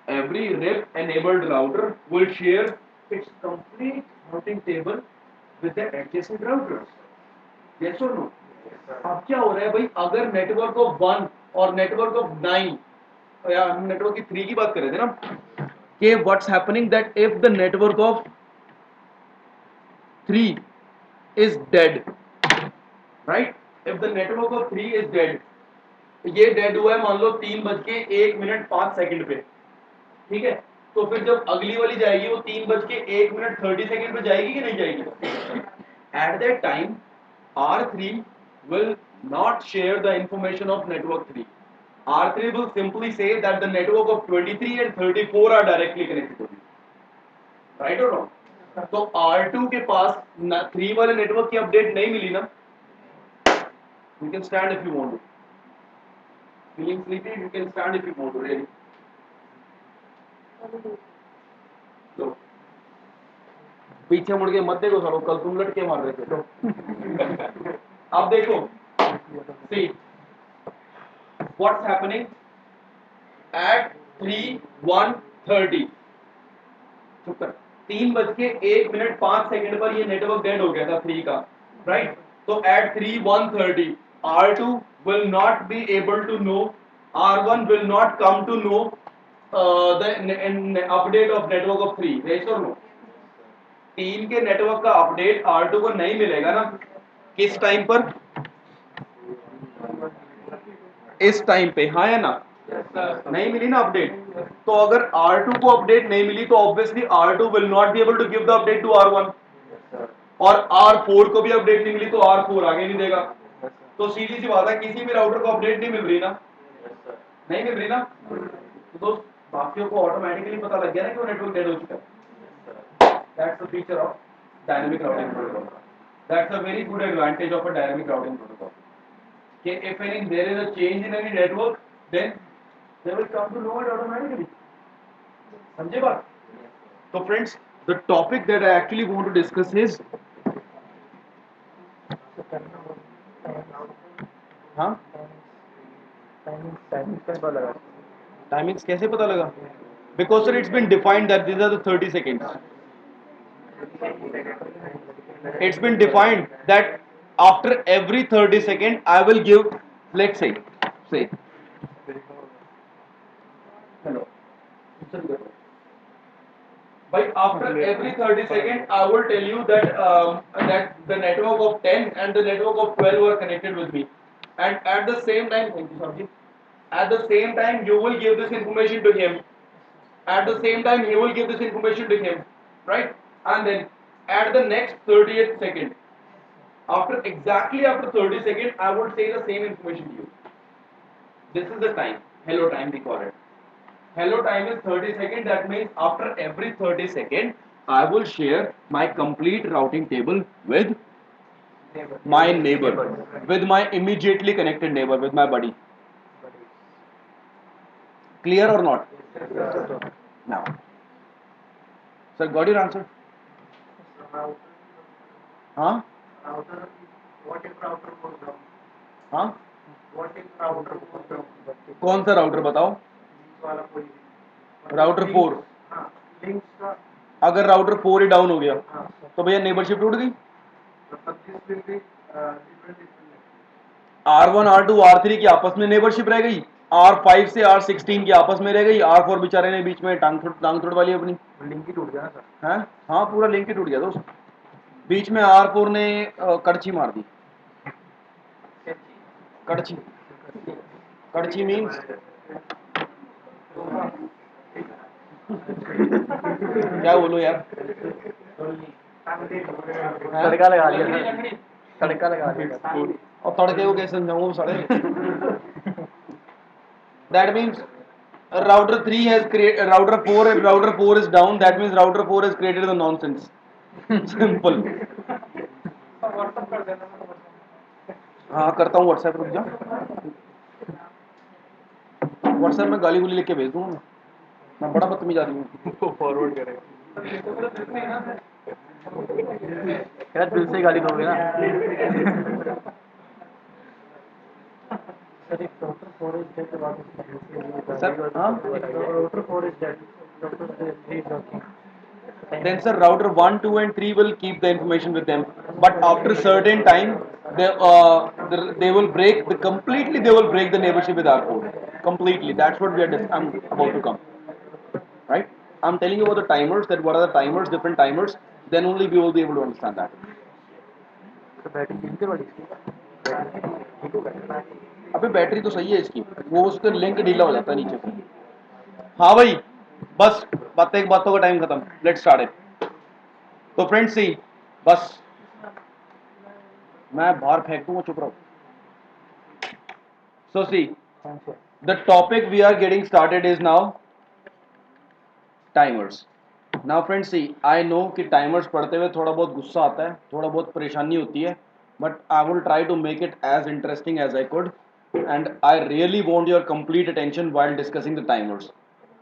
every RIP enabled router will share its complete routing table with the adjacent routers. Yes or no? अब क्या हो रहा है भाई, अगर network of 1 और network of 9, या हम नेटवर्क की 3 की बात कर रहे थे ना, कि what's happening that if the network of 3 is dead, right, if the network of 3 is dead, ये डेड हुआ है मान लो 3:01:05 पे, ठीक है, तो फिर जब अगली वाली जाएगी वो 3:01:30 पे जाएगी कि नहीं जाएगी? Eight that time R3 will not share the information of network 3. R3 will simply say that the network of 23 and 34 are directly connected to me. Right or wrong? तो R2 के पास 3 वाले नेटवर्क की अपडेट नहीं मिली ना? You can stand if you want to. Feeling sleepy? You can stand if you want to. Really? तो पीछे मुड़ के मत देखो सालो, कल तुम लटके मार रहे थे तो अब देखो, see what's happening at 3:01:30, 3:01:05 पर ये नेटवर्क डेड हो गया था 3 का, राइट? तो at 3:01:30 R2 will not be able to know, R1 will not come to know the update of network of 3, yes or no? 3 के नेटवर्क का अपडेट R2 को नहीं मिलेगा ना, किस टाइम पर? इस टाइम पे, हाँ या ना? नहीं मिली ना अपडेट, तो अगर R2 को अपडेट नहीं मिली तो obviously R2 will not be able to give the update to R1, और R4 को भी अपडेट नहीं मिली तो R4 आगे नहीं देगा। तो सीधी सी बात है, किसी भी राउटर को अपडेट नहीं मिल रही ना, नहीं मिल रही ना, तो बाकियों को ऑटोमेटिकली पता लग गया ना कि वो नेटवर्क डेड हो चुका है। That's the feature of dynamic routing protocol. That's a very good advantage of a dynamic routing protocol. Okay, if there is a change in any network, then they will come to know it automatically. समझे बात? So friends, the topic that I actually want to discuss is, हाँ, timings कैसे पता लगा? Because sir, it's been defined that these are the 30 seconds. It's been defined that after every 30 seconds I will give, let's say hello, by after every 30 seconds I will tell you that that the network of 10 and the network of 12 were connected with me, and at the same time, thank you Sabji, at the same time you will give this information to him, at the same time he will give this information to him, right? And then at the next 30th second, after 30 seconds I would say the same information to you. This is the time, hello time we call it. Hello time is 30 seconds. That means after every 30 seconds I will share my complete routing table with my neighbor, with my immediately connected neighbor, with my buddy. Clear or not? Now sir, got your answer? Huh? What if router goes down? हाँ, What if router goes down? कौन सा router बताओ? वाला कोई router 4। हाँ, links का, अगर router 4 ही down हो गया हाँ, तो भैया नेबरशिप टूट गई। मतलब this will be different. R1 R2 R3 की आपस में नेबरशिप रह गई, R5 से R16 की आपस में रह गई, R4 बेचारे ने बीच में टांग तोड़ वाली अपनी लिंक ही टूट गया ना सर। है। हाँ पूरा लिंक ही टूट गया दोस्त। बीच में R4 ने कड़छी मार दी। कड़छी कड़छी मीन्स क्या बोलो यार। तड़का लगा दिया सर, तड़का लगा दिया सर। और तड़के को कैसे समझाऊं साले। That means router 3 has created router 4, if router 4 is down, that means router 4 has created the nonsense. Simple. हाँ करता हूँ व्हाट्सएप, रुक जा। व्हाट्सएप में गाली गुली लिख के भेज दूंगा मैं बड़ा बदतमीज आदमी हूँ। वो फॉरवर्ड करेगा यार, दिल से गाली दोगे ना। सर एक डॉक्टर फॉरेस्ट डे के बाद सर हाँ doctor forest day doctor 3 then sir router 1 2 and 3 will keep the information with them, but after certain time they will break the completely, they will break the neighborship with R4 completely. That's what we are I'm about to come, right? I'm telling you about the timers, that what are the timers, different timers, then only we will be able to understand that. Battery कितने वाली अबे battery तो सही है इसकी, वो उसका link ढीला हो जाता है नीचे से। हाँ भाई बस बातों का टाइम खत्म, लेट्स स्टार्ट इट। तो फ्रेंड्स सी बस मैं बाहर फेंक दूंगा, चुप रहो। So see, the topic we are getting started is now timers. Now friends see, I know कि timers पढ़ते हुए थोड़ा बहुत गुस्सा आता है, थोड़ा बहुत परेशानी होती है, but I will try to make it as interesting as I could, and I really want your complete attention while discussing the timers.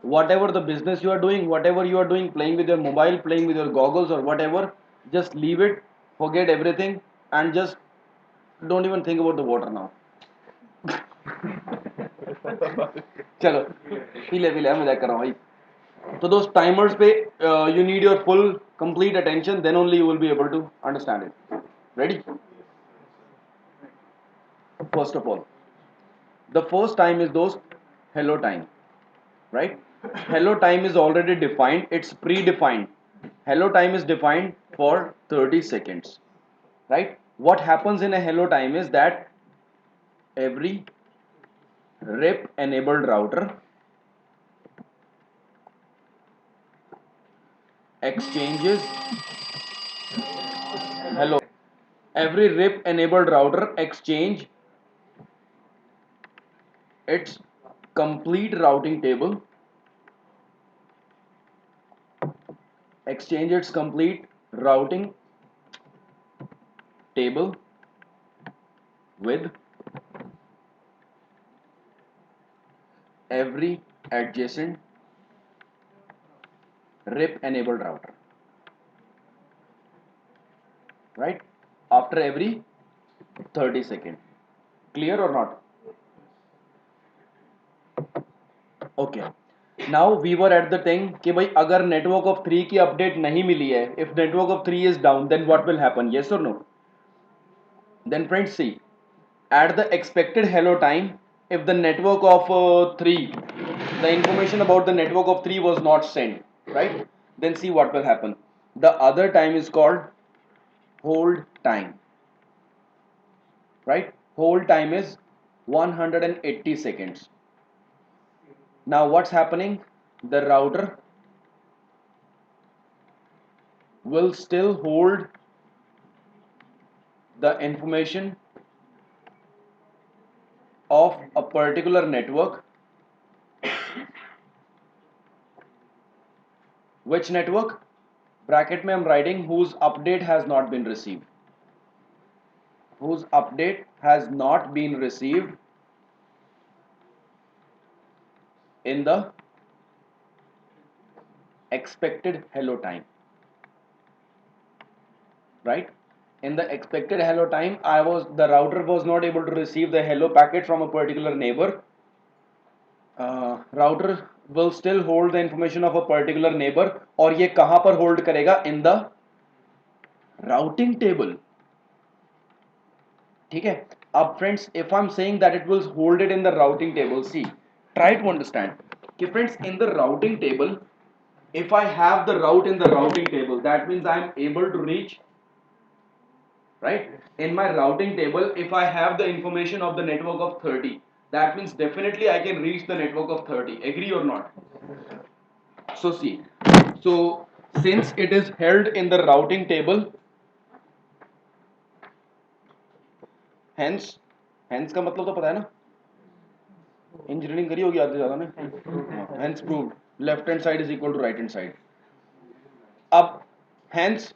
Whatever the business you are doing, whatever you are doing, playing with your mobile, playing with your goggles or whatever, just leave it, forget everything, and just don't even think about the water now. चलो P ले मजाक कर रहा हूँ भाई। तो दोस्त timers पे you need your full complete attention, then only you will be able to understand it. Ready? First of all the first time is दोस्त hello time, right? Hello time is already defined, it's predefined. Hello time is defined for 30 seconds, right? What happens in a hello time is that every rep enabled router exchanges hello every rip enabled router exchange its complete routing table, exchange its complete routing table with every adjacent rip enabled router, right? After every 30 seconds. Clear or not? Okay. Now we were at the thing कि भाई अगर network of 3 की update नहीं मिली है, if network of 3 is down, then what will happen? Yes or no? Then friends see, at the expected hello time, if the network of 3, the information about the network of 3 was not sent, right? Then see what will happen. The other time is called hold time, right? Hold time is 180 seconds. Now what's happening? The router will still hold the information of a particular network. Which network? Bracket में I'm writing whose update has not been received. Whose update has not been received in the expected hello time. Right? In the expected hello time, the router was not able to receive the hello packet from a particular neighbor. Router will still hold the information of a particular neighbor, और ये कहां पर hold करेगा? In the routing table. ठीक है? अब friends, if I'm saying that it will hold it in the routing table, see, Try to understand. Okay, friends, in the routing table, if I have the route in the routing table, that means I am able to reach, right? In my routing table, if I have the information of the network of 30, that means definitely I can reach the network of 30. Agree or not? So see, so since it is held in the routing table, hence hence का मतलब तो पता है ना, engineering करी होगी आधे ज्यादा ने, hence proved left hand side is equal to right hand side. अब hence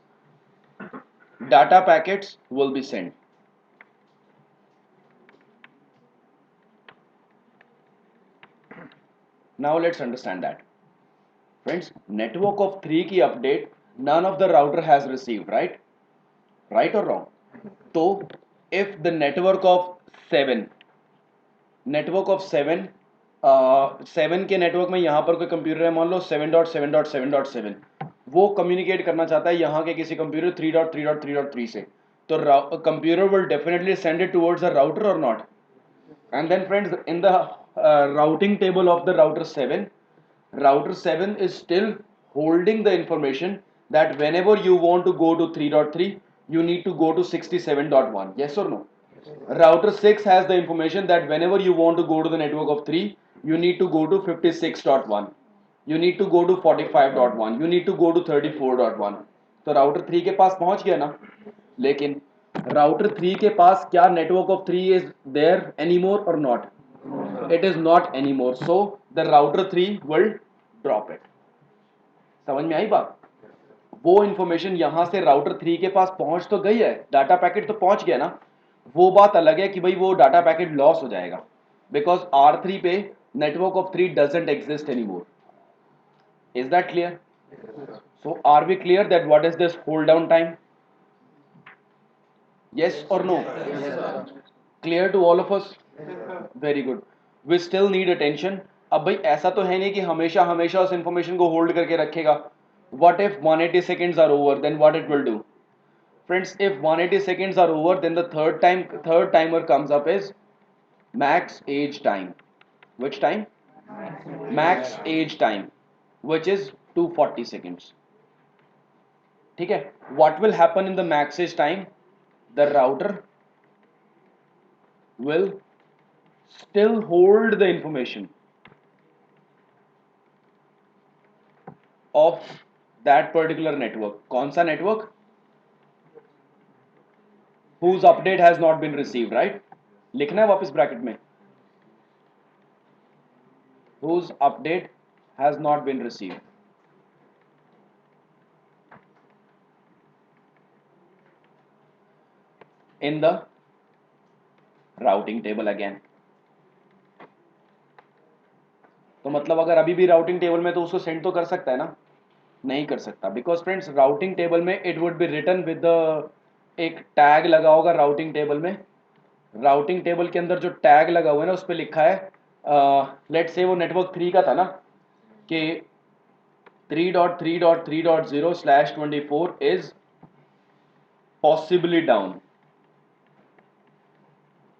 data packets will be sent. Now let's understand that. Friends, network of 3 की update none of the router has received, right? Right or wrong? So if the network of 7 7 के network में यहाँ पर कोई computer है, मान लो 7.7.7.7, वो communicate करना चाहता है यहाँ के किसी कंप्यूटर 3.3.3.3 से, तो computer will definitely send it towards the router or not? And then friends, in the routing table of the router 7 is still holding the information that whenever you want to go to 3.3, you need to go to 67.1. Yes or no? Router 6 has the information that whenever you want to go to the network of 3, you need to go to 56.1. You need to go to 45.1. You need to go to 34.1. तो router 3 के पास पहुंच गया ना, लेकिन router 3 के पास क्या network of 3 is there anymore और not? It is not anymore, so the router 3 will drop it. समझ में आई बात? वो इंफॉर्मेशन यहां से राउटर 3 के पास पहुंच तो गई है, डाटा पैकेट तो पहुंच गया ना, वो बात अलग है कि भाई वो डाटा पैकेट लॉस हो जाएगा बिकॉज R3 पे network of 3 doesn't exist anymore. Is that clear? So are we clear that what is this hold down time? Yes or no? Clear to all of us? Very good. We still need attention. अब भाई ऐसा तो है नहीं कि हमेशा हमेशा उस इंफॉर्मेशन को होल्ड करके रखेगा. What if 180 seconds are over? Then what it will do? Friends, if 180 seconds are over, then the third timer comes up is max age time. Which time? Max age time, which is 240 seconds. ठीक है? What will happen in the max age time? The router will still hold the information of that particular network. कौन सा network? Whose update has not been received, right? लिखना है वापस bracket में. Whose update has not been received. In the routing table again. तो मतलब अगर अभी भी राउटिंग टेबल में तो उसको सेंड तो कर सकता है ना? नहीं कर सकता बिकॉज फ्रेंड्स राउटिंग टेबल में it would be written with एक टैग लगा होगा राउटिंग टेबल में. राउटिंग टेबल के अंदर जो टैग लगा हुआ है ना उस पर लिखा है, लेट से वो नेटवर्क 3 का था ना कि 3.3.3.0/24 is possibly down,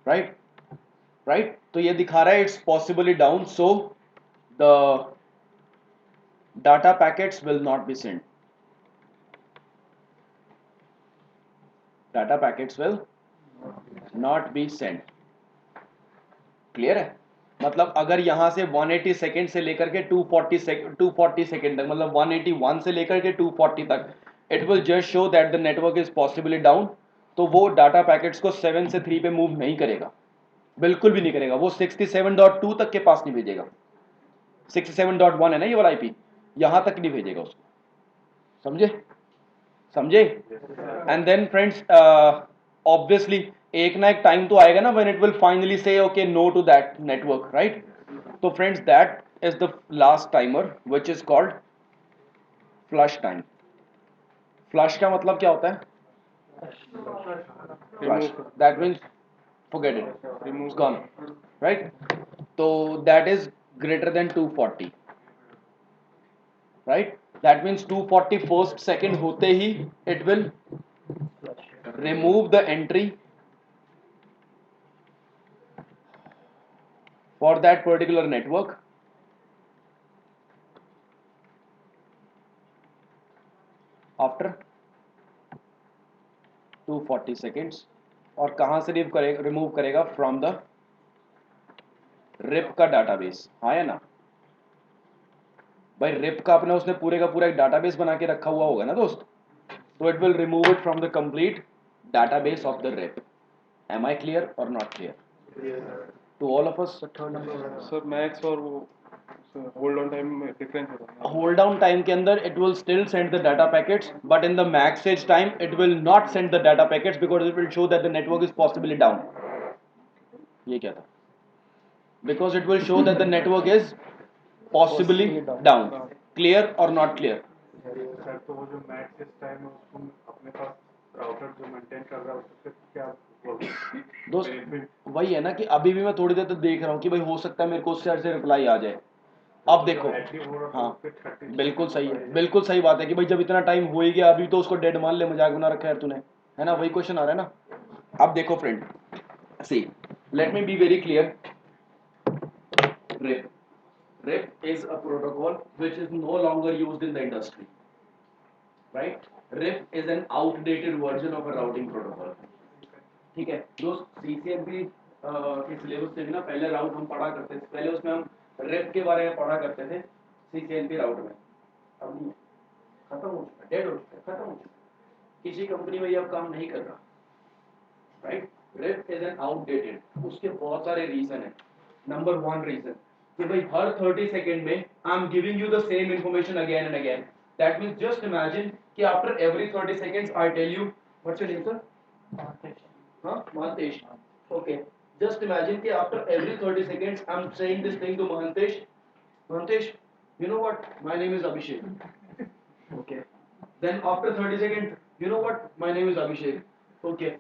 right? Right, तो ये दिखा रहा है it's possibly down, so the data packets will not be sent. Data packets will not be sent. Clear है? मतलब अगर यहां से 180 सेकेंड से लेकर के 240 सेकेंड तक, मतलब 181 से लेकर के 240 तक, it will just show that the network is possibly down. तो वो डाटा पैकेट्स को 7 से 3 पे मूव नहीं करेगा, बिल्कुल भी नहीं करेगा. वो 67.2 तक के पास नहीं भेजेगा. 67.1 है ना ये वाला आईपी, यहां तक नहीं भेजेगा उसको. समझे? समझे? एंड देन फ्रेंड्स ऑब्वियसली एक ना एक टाइम तो आएगा ना when it will finally say okay no to that network, right? तो friends that is the last timer which is called flush time. Flush का मतलब क्या होता है? Flush, that means forget it, it's gone, right? So that is greater than 240, right? That means 240 first second होते ही it will remove the entry for that particular network after 240 seconds और कहाँ से remove करेगा फ्रॉम द रिप का database. हाँ है ना भाई, रिप का अपने उसने पूरे का पूरा एक डाटाबेस बना के रखा हुआ होगा ना दोस्त, so it will remove it from the complete database of the rep. Am I clear or not clear to all of us? Sir max और वो होल्ड ऑन टाइम में डिफरेंस होता है। Hold down time के अंदर it will still send the data packets, but in the max edge time it will not send the data packets because it will show that the network is possibly down. ये क्या था? Because it will show that the network is possibly down. Clear or not clear? Sir तो वो जो max इस time है उसको अपने पास राउटर जो मेंटेन कर रहा है उससे क्या दोस्त वही है ना कि अभी भी मैं थोड़ी देर तक देख रहा हूँ कि भाई हो सकता है मेरे को उससे ऐसे रिप्लाई आ जाए। अब देखो, हाँ बिल्कुल सही है, बिल्कुल सही बात है कि भाई जब इतना टाइम हो ही गया अभी तो उसको डेड मान ले, मजाक बना रखा है तूने, है ना, वही क्वेश्चन आ रहा है ना। अब देखो friend, see let me be very clear. RIP is a protocol which is no longer used in the industry, right? RIP is an outdated version of a routing protocol. ठीक है दोस्त, CCNP के syllabus से भी ना पहले राउट हम पढ़ा करते थे, पहले उसमें हम RIP के बारे में पढ़ा करते थे CCNP राउट में। अब नहीं, खत्म हो चुका, डेड हो चुका, खत्म हो चुका, किसी कंपनी में ये अब काम नहीं कर रहा, right? RIP is an outdated, उसके बहुत सारे रीजन है। नंबर 1 रीजन कि भाई हर 30 सेकेंड में I am giving you the same information again and again. That means just imagine कि after every 30 seconds I tell you what's your name sir? हाँ Mahantesh, okay, just imagine कि after every 30 seconds I am saying this thing to Mahantesh, Mahantesh you know what my name is Abhishek, okay, then after 30 second you know what my name is Abhishek, okay,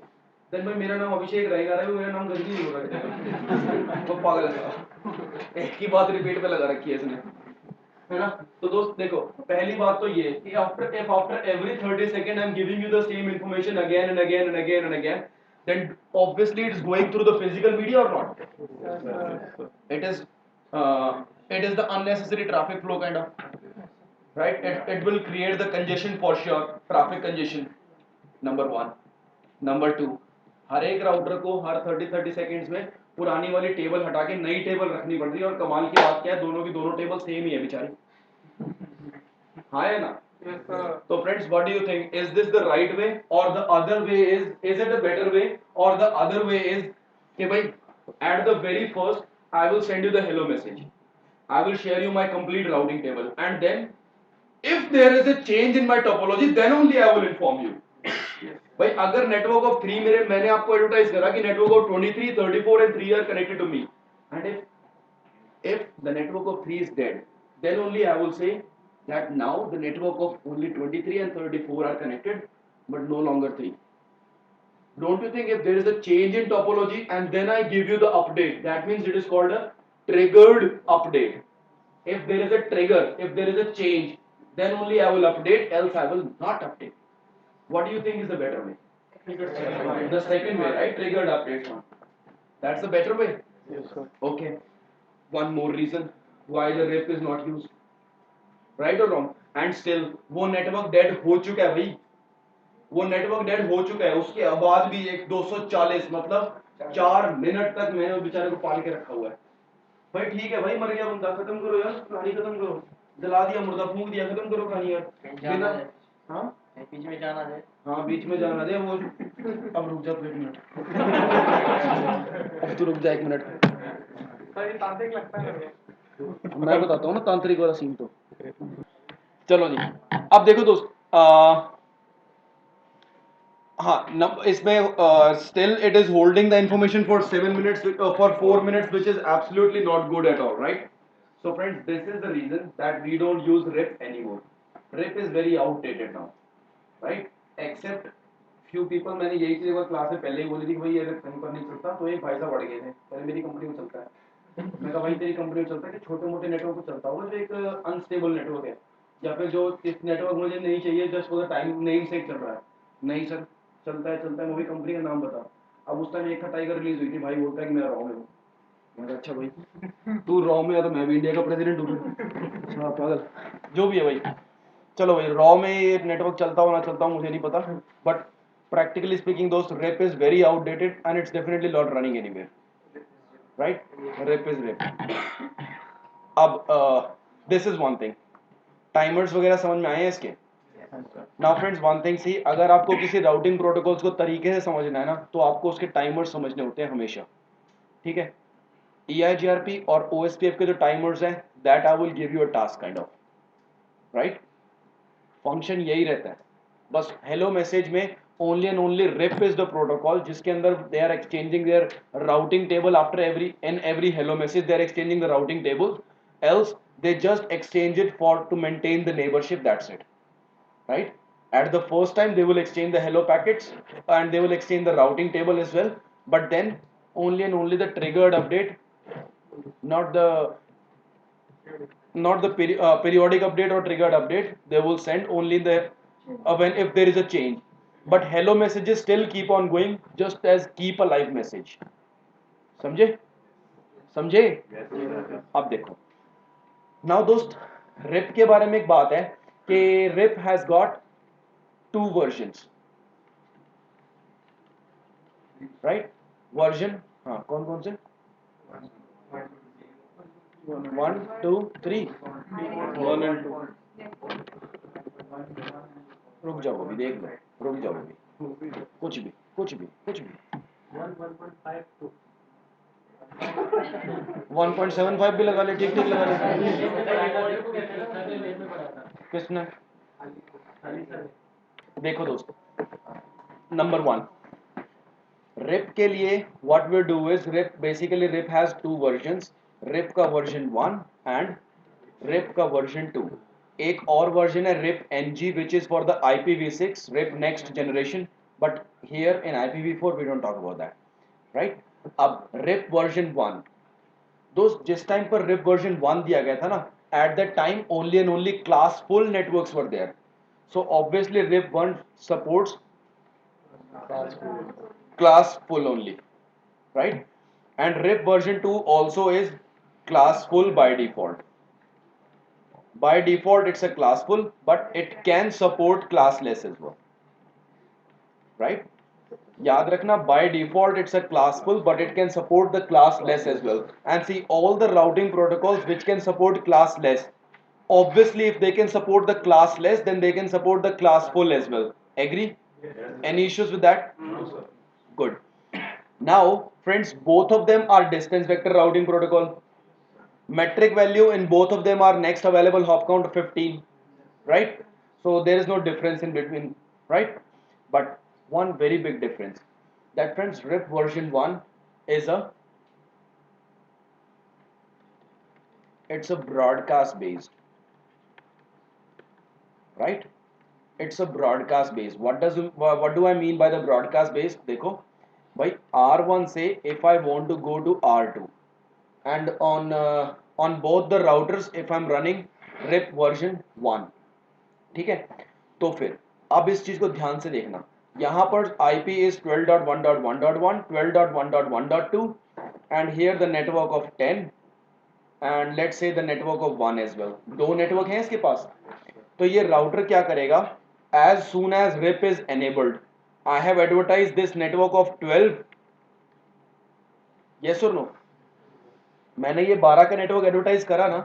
then भाई मेरा नाम अभिषेक रहेगा, मेरा नाम गंदी नहीं हो रहा है तो पागल है, एक ही बात रिपीट पे लगा रखी है इसने, है ना। तो दोस्त देखो, पहली बात तो ये कि after every 30 second I am giving you the same information again and again and again and again, then obviously it is going through the physical media or not? It is it is the unnecessary traffic flow kind of, right? It will create the congestion for sure, traffic congestion, number 1. Number 2, हर एक router को हर 30 seconds में पुरानी वाली table हटा के नई table रखनी पड़ रही है, और कमाल की बात क्या है, दोनों की दोनों टेबल सेम ही है बेचारी, हाँ है ना। तो friends what do you think, is this the right way और the other way is it a better way, और द अदर वे इज कि भाई at the very first I will send you the hello message, I will share you my complete routing table, and then if there is a change in my topology then only I will inform you। भाई अगर network of 3 मेरे, मैंने आपको advertise करा कि network of 23, 34 and 3 are connected to me, and if the network of 3 is dead, then only I will say that now the network of only 23 and 34 are connected but no longer 3। Don't you think if there is a change in topology and then I give you the update, that means it is called a triggered update? If there is a trigger, if there is a change, then only I will update, else I will not update। What do you think is the better way? The second way, right? Triggered updates one. That's the better way. Yes sir। Okay. One more reason why the RIP is not used, right or wrong? And still वो network dead हो चुका है भाई, वो network dead हो चुका है, उसके बाद भी एक 240 मतलब 4 मिनट तक मैंने उस बेचारे को पाल के रखा हुआ है। भाई ठीक है भाई, मर गया बंदा, खत्म करो यार कहानी, खत्म करो, जला दिया, मुर्दा फूंक दिया, खत्म करो कहानी यार, बिना, हाँ बीच में जाना दे, हाँ बीच में जाना दे वो। अब रुक जा तू 1 मिनट, अब तू रुक जा 1 मिनट, तांत्रिक लगता है मैं बताता हूँ ना तांत्रिक वाला सीन। तो चलो जी, अब देखो दोस्त, हाँ इसमें still it is holding the information for 7 minutes, for 4 minutes, which is absolutely not good at all, right? So friends, this is the reason that we don't use RIP anymore. RIP is very outdated now, right? Except few people, मैंने यही चीज एक बार class में पहले ही बोली थी कि भाई ये कहीं पर नहीं चलता, तो एक भाई साहब बढ़ गए थे, पहले मेरी कंपनी में चलता है, मैं कहा भाई तेरी कंपनी में चलता है कि छोटे मोटे नेटवर्क को चलता होगा जो एक अनस्टेबल नेटवर्क है, या फिर जो इस नेटवर्क मुझे नहीं चाहिए just for the time name से चल रहा है। नहीं सर, चलता है, वो भी कंपनी का नाम बता। अब उस टाइम एक था टाइगर रिलीज हुई थी, भाई बोलता है कि मेरा रॉन्ग है वो, मैं अच्छा भाई, तू रॉ में है तो मैं भी इंडिया का प्रेसिडेंट हूँ। हाँ पागल, जो भी है भाई। चलो भाई, रॉ में ये नेटवर्क चलता हो ना चलता हो मुझे नहीं पता, बट प्रैक्टिकली स्पीकिंग दोस्त, RIP is very outdated and it's definitely not running anywhere, right? RIP is RIP. अब this is one thing, timers वगैरह समझ में आए हैं इसके? Now friends, one thing see, अगर आपको किसी राउटिंग प्रोटोकॉल्स को तरीके से समझना है ना, तो आपको उसके टाइमर्स समझने होते हैं हमेशा, ठीक है? EIGRP और OSPF के जो टाइमर्स हैं, that I will give you a task kind of, right? Function यही रहता है, बस हेलो मैसेज में only and only RIP is the protocol जिसके अंदर they are exchanging their routing table after every hello message, they are exchanging the routing table, else they just exchange it for to maintain the neighbourship, that's it, right? At the first time they will exchange the hello packets and they will exchange the routing table as well, but then only and only the triggered update, not the periodic update or triggered update, they will send only the when if there is a change, but hello messages still keep on going just as keep a live message. समझे? समझे? अब देखो, now दोस्त, rib के बारे में एक बात है कि RIP has got two versions, right? Version, हाँ कौन कौन से? 1 2 3, 1 and 2, रुक जाओ अभी, देख लो, रुक जाओ अभी, कुछ भी कुछ भी कुछ भी 1.75 भी लगा ले, ठीक ठीक लगा ले। किसने? देखो दोस्तों, नंबर 1, रिप के लिए what we do is, RIP basically RIP has two versions, RIP का वर्जन 1 एंड रिप का वर्जन 2। एक और वर्जन है RIP NG which is for the IPv6 RIP next generation, but here in IPv4 we don't talk about that, right? अब RIP version 1 दोस्त, जिस time पर रिप वर्जन 1 दिया गया था ना, at that time only and only classful networks were there, so obviously RIP 1 supports class full only, right? And RIP version 2 also is class full by default. By default it's a class full, but it can support classless as well, right? याद रखना, by default it's a class full, but it can support the classless as well. And see, all the routing protocols which can support classless, obviously if they can support the classless, then they can support the class full as well. Agree? Any issues with that? No, sir. Good. Now, friends, both of them are distance vector routing protocol. Metric value in both of them are next available hop count 15, right? So there is no difference in between, right? But one very big difference, that friends, RIP version 1 is it's a broadcast based, right? It's a broadcast based. What do I mean by the broadcast based? देखो भाई, R1 से if I want to go to R2 and on both the routers if I'm running RIP version 1, ठीक है? तो फिर अब इस चीज को ध्यान से देखना, यहाँ पर IP is 12.1.1.1, 12.1.1.2 and here the network of 10 and let's say the network of 1 as well, दो नेटवर्क हैं इसके पास। तो ये राउटर क्या करेगा, as soon as RIP is enabled, I have advertised this network of 12, yes or no? मैंने ये 12 का नेटवर्क एडवर्टाइज करा ना,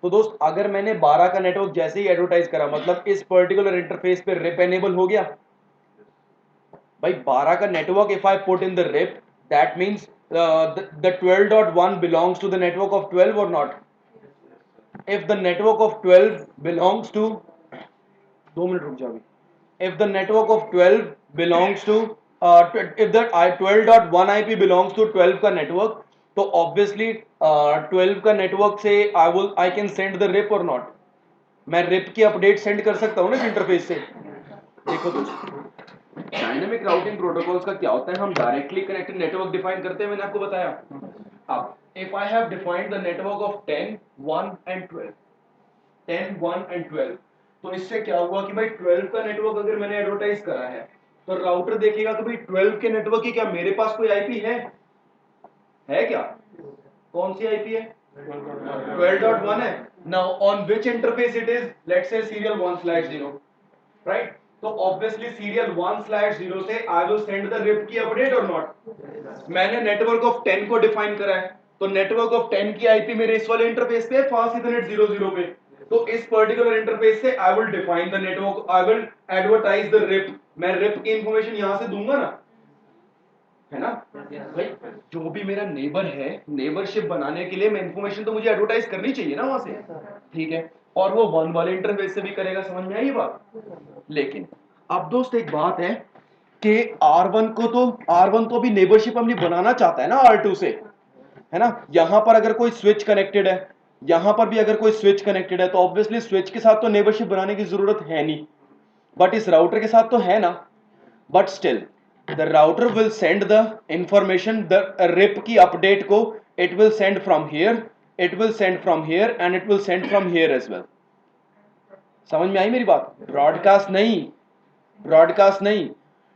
तो दोस्त अगर मैंने 12 का नेटवर्क जैसे ही एडवर्टाइज करा, मतलब इस पर्टिकुलर इंटरफेस पे रिप एनेबल हो गया भाई। 12 का network if I put in the RIP, that means the 12.1 belongs to the network of 12 or not? If the network of 12 belongs to, 2 minute रुक जाओ अभी। if the network of 12 belongs to if the 12.1 IP belongs to 12 का network, तो obviously 12 का network से I can send the RIP और not? मैं RIP की अपडेट सेंड कर सकता हूँ ना इंटरफेस से। देखो दोस्तों, डायनेमिक राउटिंग प्रोटोकॉल्स का क्या होता है, हम डायरेक्टली कनेक्टेड नेटवर्क डिफाइन करते हैं, मैंने आपको बताया। अब if I have defined the network of 10 1 and 12, 10 1 and 12, तो इससे क्या हुआ कि भाई 12 का नेटवर्क अगर मैंने एडवर्टाइज करा है, तो राउटर देखेगा कि भाई 12 के नेटवर्क की क्या मेरे पास कोई आईपी है? है क्या? कौन सी आईपी है? 12.1 है. Now on which interface it is? Let's say serial 1/0, right? तो obviously serial 1/0 से I will send the RIP की update or not? मैंने network of 10 को define करा है, तो network of 10 की IP मेरे इस वाले interface पे है, fast ethernet 00 पे. तो इस particular interface से I will define the network, I will advertise the RIP. मैं RIP की information यहाँ से दूंगा ना, है ना भाई? जो भी मेरा नेबर है, नेबरशिप बनाने के लिए मैं इंफॉर्मेशन तो मुझे एडवर्टाइज करनी चाहिए ना वहां से, ठीक है? और वो वन वाले इंटरफेस से भी करेगा, समझ में आई बात? लेकिन अब दोस्त एक बात है कि R1 तो भी नेबरशिप अपनी बनाना चाहता है ना R2 से, है ना? यहां पर अगर कोई स्विच कनेक्टेड है, यहां पर भी अगर कोई स्विच कनेक्टेड है, तो ऑब्वियसली स्विच के साथ तो नेबरशिप बनाने की जरूरत है नहीं, बट इस राउटर के साथ तो है ना. But still, the router will send the information, the RIP की update को it will send from here, it will send from here and it will send from here as well. समझ में आई मेरी बात? ब्रॉडकास्ट नहीं, ब्रॉडकास्ट नहीं,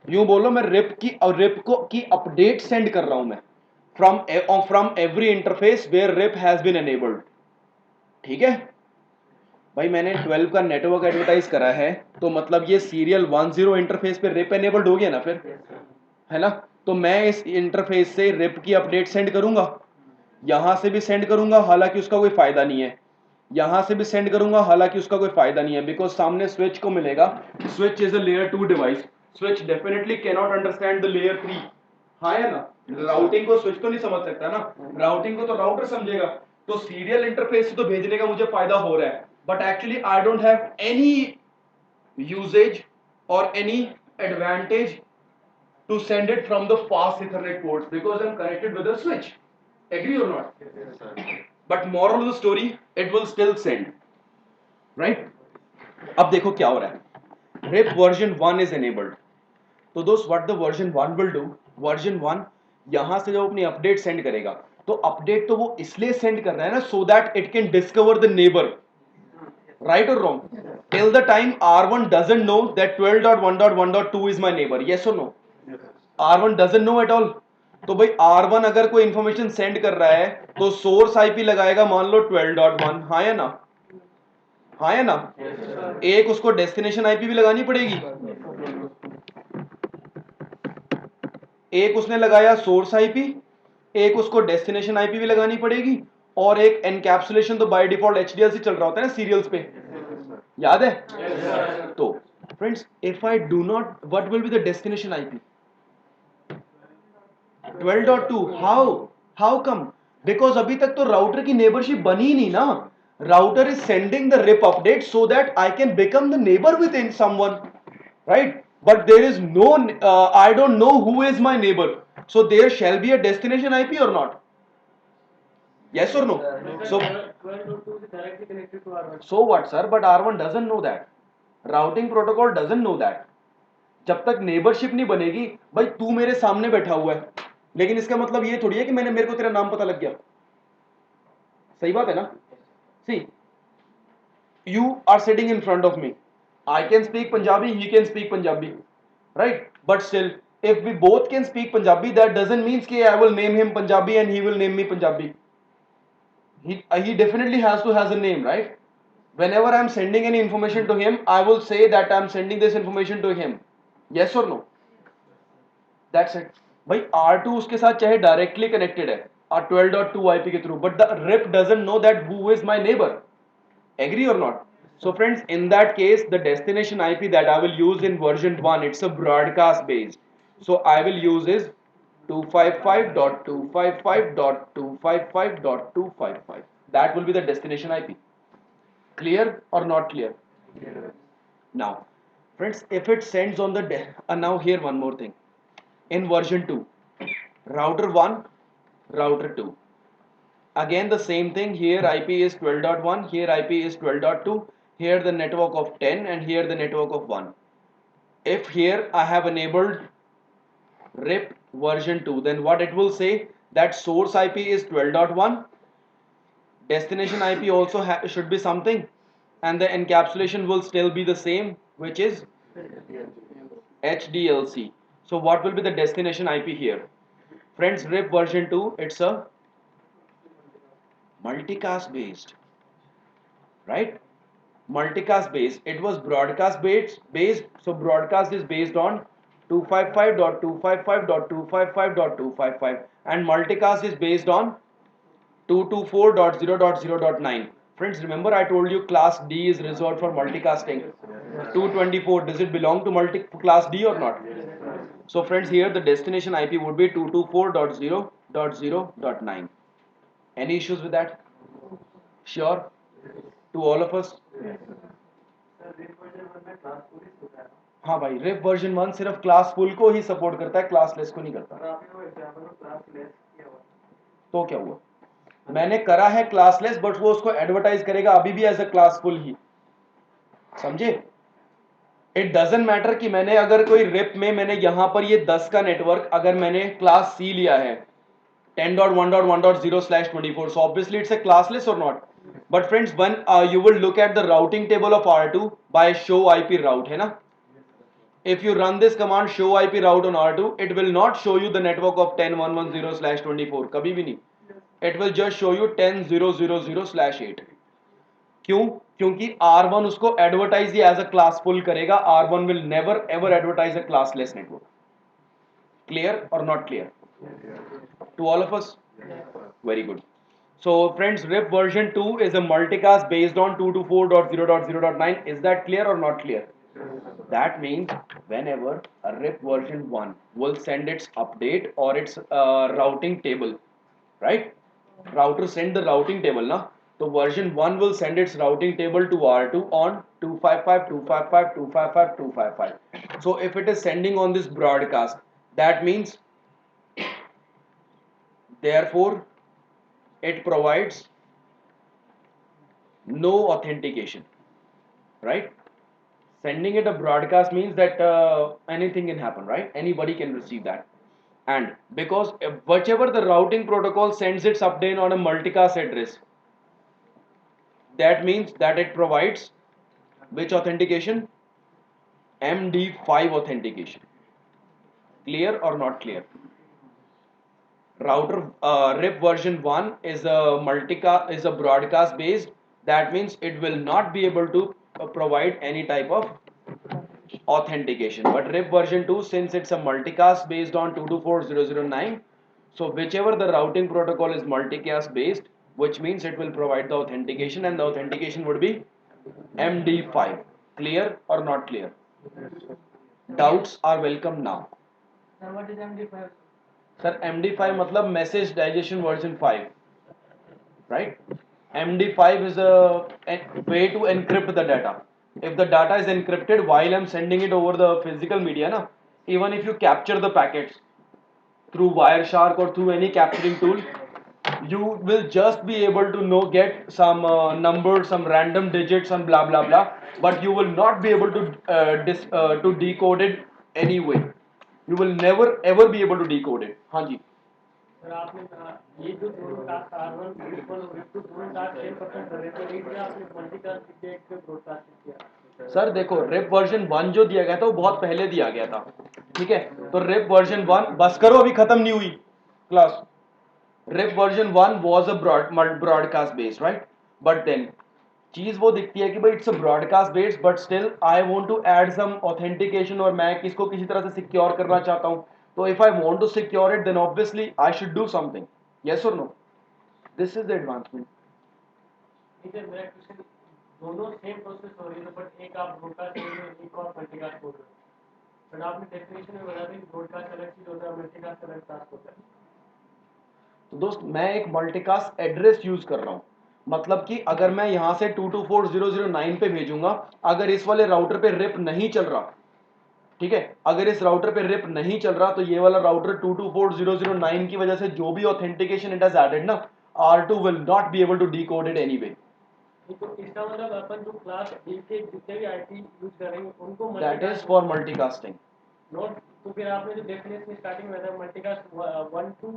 यूं बोलो मैं RIP को की अपडेट सेंड कर रहा हूं मैं from every interface where RIP has been enabled. ठीक है भाई? मैंने 12 का नेटवर्क एडवर्टाइज करा है, तो मतलब ये सीरियल 10 इंटरफेस पे रिप एनेबल्ड हो गया ना फिर, है ना? तो मैं इस इंटरफेस से रिप की अपडेट सेंड करूंगा, यहां से भी सेंड करूंगा, हालांकि उसका कोई फायदा नहीं है, यहां से भी सेंड करूंगा, हालांकि उसका कोई फायदा नहीं है, बिकॉज सामने स्विच को मिलेगा. Switch is a layer 2 device, switch definitely can not understand the layer 3. हाँ है ना? राउटिंग को स्विच तो नहीं समझ सकता ना, राउटिंग को तो राउटर समझेगा. तो सीरियल इंटरफेस से तो भेजने का मुझे फायदा हो रहा है, but actually I don't have any usage or any advantage to send it from the fast ethernet ports because I'm connected with a switch. Agree or not? But moral of the story, it will still send, right? अब देखो क्या हो रहा है. RIP version 1 is enabled. तो दोस्त what the version 1 will do, version 1 यहां से जब अपनी अपडेट सेंड करेगा, तो अपडेट तो वो इसलिए सेंड कर रहा है ना, so that it can discover the neighbor. Right or wrong? Till the time R1 doesn't know that 12.1.1.2 is my neighbor. Yes or no? R1 doesn't know at all. तो भाई R1 अगर कोई इंफॉर्मेशन सेंड कर रहा है, तो source IP लगाएगा मान लो 12.1. हाँ या ना? हाँ या ना? एक उसको डेस्टिनेशन आईपी भी लगानी पड़ेगी. एक उसने लगाया सोर्स आईपी, एक उसको डेस्टिनेशन आईपी भी लगानी पड़ेगी, और एक एनकैप्सुलेशन तो बाय डिफॉल्ट एचडीएलसी चल रहा होता है ना सीरियल्स पे, याद है? तो friends, if I do not, what will be the destination IP? 12.2. How come? Because अभी तक तो राउटर की नेबरशिप बनी ही नहीं ना. Router is sending the RIP update so that I can become the neighbour with in someone, right? But there is no, I don't know who is my neighbour, so there shall be a destination IP or not? Yes or no? So 12.2 is directly connected to R1. so what sir, but R1 doesn't know that, routing protocol doesn't know that. जब तक neighbourship नहीं बनेगी, भाई तू मेरे सामने बैठा हुआ है, लेकिन इसका मतलब ये थोड़ी है कि मेरे को तेरा नाम पता लग गया. सही बात है ना? सी, you are sitting in front of me, I can speak Punjabi, he can speak Punjabi, right? But still, if we both can speak Punjabi, that doesn't mean कि I will name him Punjabi and he will name me Punjabi. He definitely has to has a name, right? Whenever I am sending any information to him, I will say that I am sending this information to him. Yes or no? That's it. भाई R2 उसके साथ चाहे directly connected है R12.2 IP के through, but the RIP doesn't know that who is my neighbor. Agree or not? So friends, in that case, the destination IP that I will use in version 1, it's a broadcast based. So I will use is 255.255.255.255. That will be the destination IP. Clear or not clear? Now, friends, if it sends on the now here one more thing. In version 2, router 1, router 2. Again the same thing, here IP is 12.1, here IP is 12.2, here the network of 10 and here the network of 1. If here I have enabled RIP version 2, then what it will say, that source IP is 12.1, destination IP also should be something, and the encapsulation will still be the same, which is HDLC. So what will be the destination IP here? Friends, RIP version 2, it's a multicast based, right? Multicast based. It was broadcast based. So broadcast is based on 255.255.255.255, and multicast is based on 224.0.0.9. Friends, remember I told you class D is reserved for multicasting. 224, does it belong to multi class D or not? So friends, here the destination IP would be 224.0.0.9. Any issues with that? Sure? To all of us? हाँ भाई, rib version 1 सिर्फ class full को ही support करता है, class less को नहीं करता। तो क्या हुआ? मैंने करा है क्लास लेस, बट वो उसको एडवर्टाइज करेगा अभी भी एज अ क्लास फुल ही, समझे? इट डजेंट मैटर कि मैंने अगर कोई रिप में मैंने यहां पर ये 10 का नेटवर्क अगर मैंने क्लास सी लिया है 10.1.1.0/24, so obviously it's a classless or not. But friends, when you will look at the routing table of R2 by show IP route, है ना? If you run this command show IP route on R2, it will not show you the network of 10.1.1.0/24, कभी भी नहीं. It will just show you 10.0.0.0/8. क्यों? क्योंकि R1 उसको advertise as a classful करेगा. R1 will never ever advertise a classless network. Clear or not clear? To all of us? Very good. So friends, RIP version 2 is a multicast based on 224.0.0.9. Is that clear or not clear? That means whenever a RIP version 1 will send its update or its routing table, right? Router send the routing table, na? So version 1 will send its routing table to R2 on 255.255.255.255. So if it is sending on this broadcast, that means therefore it provides no authentication, right? Sending it a broadcast means that anything can happen, right? Anybody can receive that. And because whichever the routing protocol sends its update on a multicast address, that means that it provides which authentication? MD5 authentication. Clear or not clear? Router RIP version 1 is a broadcast based. That means it will not be able to provide any type of authentication. But RIP version 2, since it's a multicast based on 224.0.0.9, so whichever the routing protocol is multicast based, which means it will provide the authentication, and the authentication would be MD5. Clear or not clear? Doubts are welcome now. Sir, what is MD5? Sir, MD5 मतलब message digestion version 5, right? MD5 is a way to encrypt the data. If the data is encrypted while I'm sending it over the physical media, na, even if you capture the packets through Wireshark or through any capturing tool, you will just be able to get some numbers, some random digits, and blah blah blah. But you will not be able to decode it anyway. You will never ever be able to decode it. हाँ जी. Sir आपने कहा ये जो दोनों task R1 R1 और R2 दोनों task same percent कर रहे हैं, तो एक आपने मल्टीकास्ट किया, एक पे ब्रॉडकास्ट किया. सर देखो, रिप वर्जन 1 जो दिया गया था वो बहुत पहले दिया गया था, ठीक है? तो रिप वर्जन 1 बस करो, अभी खत्म नहीं हुई class. RIP version 1 was a broadcast based, right? But then चीज वो दिखती है कि भाई it's a broadcast based, but still I want to add some authentication, और मैं किसको किसी तरह से सिक्योर करना चाहता हूं. तो if I want to secure it, then obviously I should do something. Yes और no? This is the advancement. इधर मेरा क्वेश्चन, दोनों सेम प्रोसेस हो रही है, बट एक आप ब्रॉडकास्ट बोल रहे हो, एक और मल्टीकास्ट बोल रहे हो. बट आपने डेफिनेशन में बता दी ब्रॉडकास्ट अलग चीज होता है, मल्टीकास्ट अलग टास्क होता है. तो दोस्त, मैं एक मल्टीकास्ट एड्रेस यूज कर रहा हूं. मतलब कि अगर मैं यहां से 224.0.0.9 पे भेजूंगा, अगर इस वाले राउटर पे रिप नहीं चल रहा, ठीक है, अगर इस राउटर पे रिप नहीं चल रहा, तो ये वाला राउटर 224.0.0.9 की वजह से जो भी ऑथेंटिकेशन इट हैज एडेड ना, R2 will not be able to decode it anyway. तो इसका मतलब अपन जो क्लास डी के जितने भी आईपी यूज करेंगे उनको that is for multicasting. Note. तो फिर आपने जो डेफिनेशन स्टार्टिंग में बताया मल्टीकास्ट 1 टू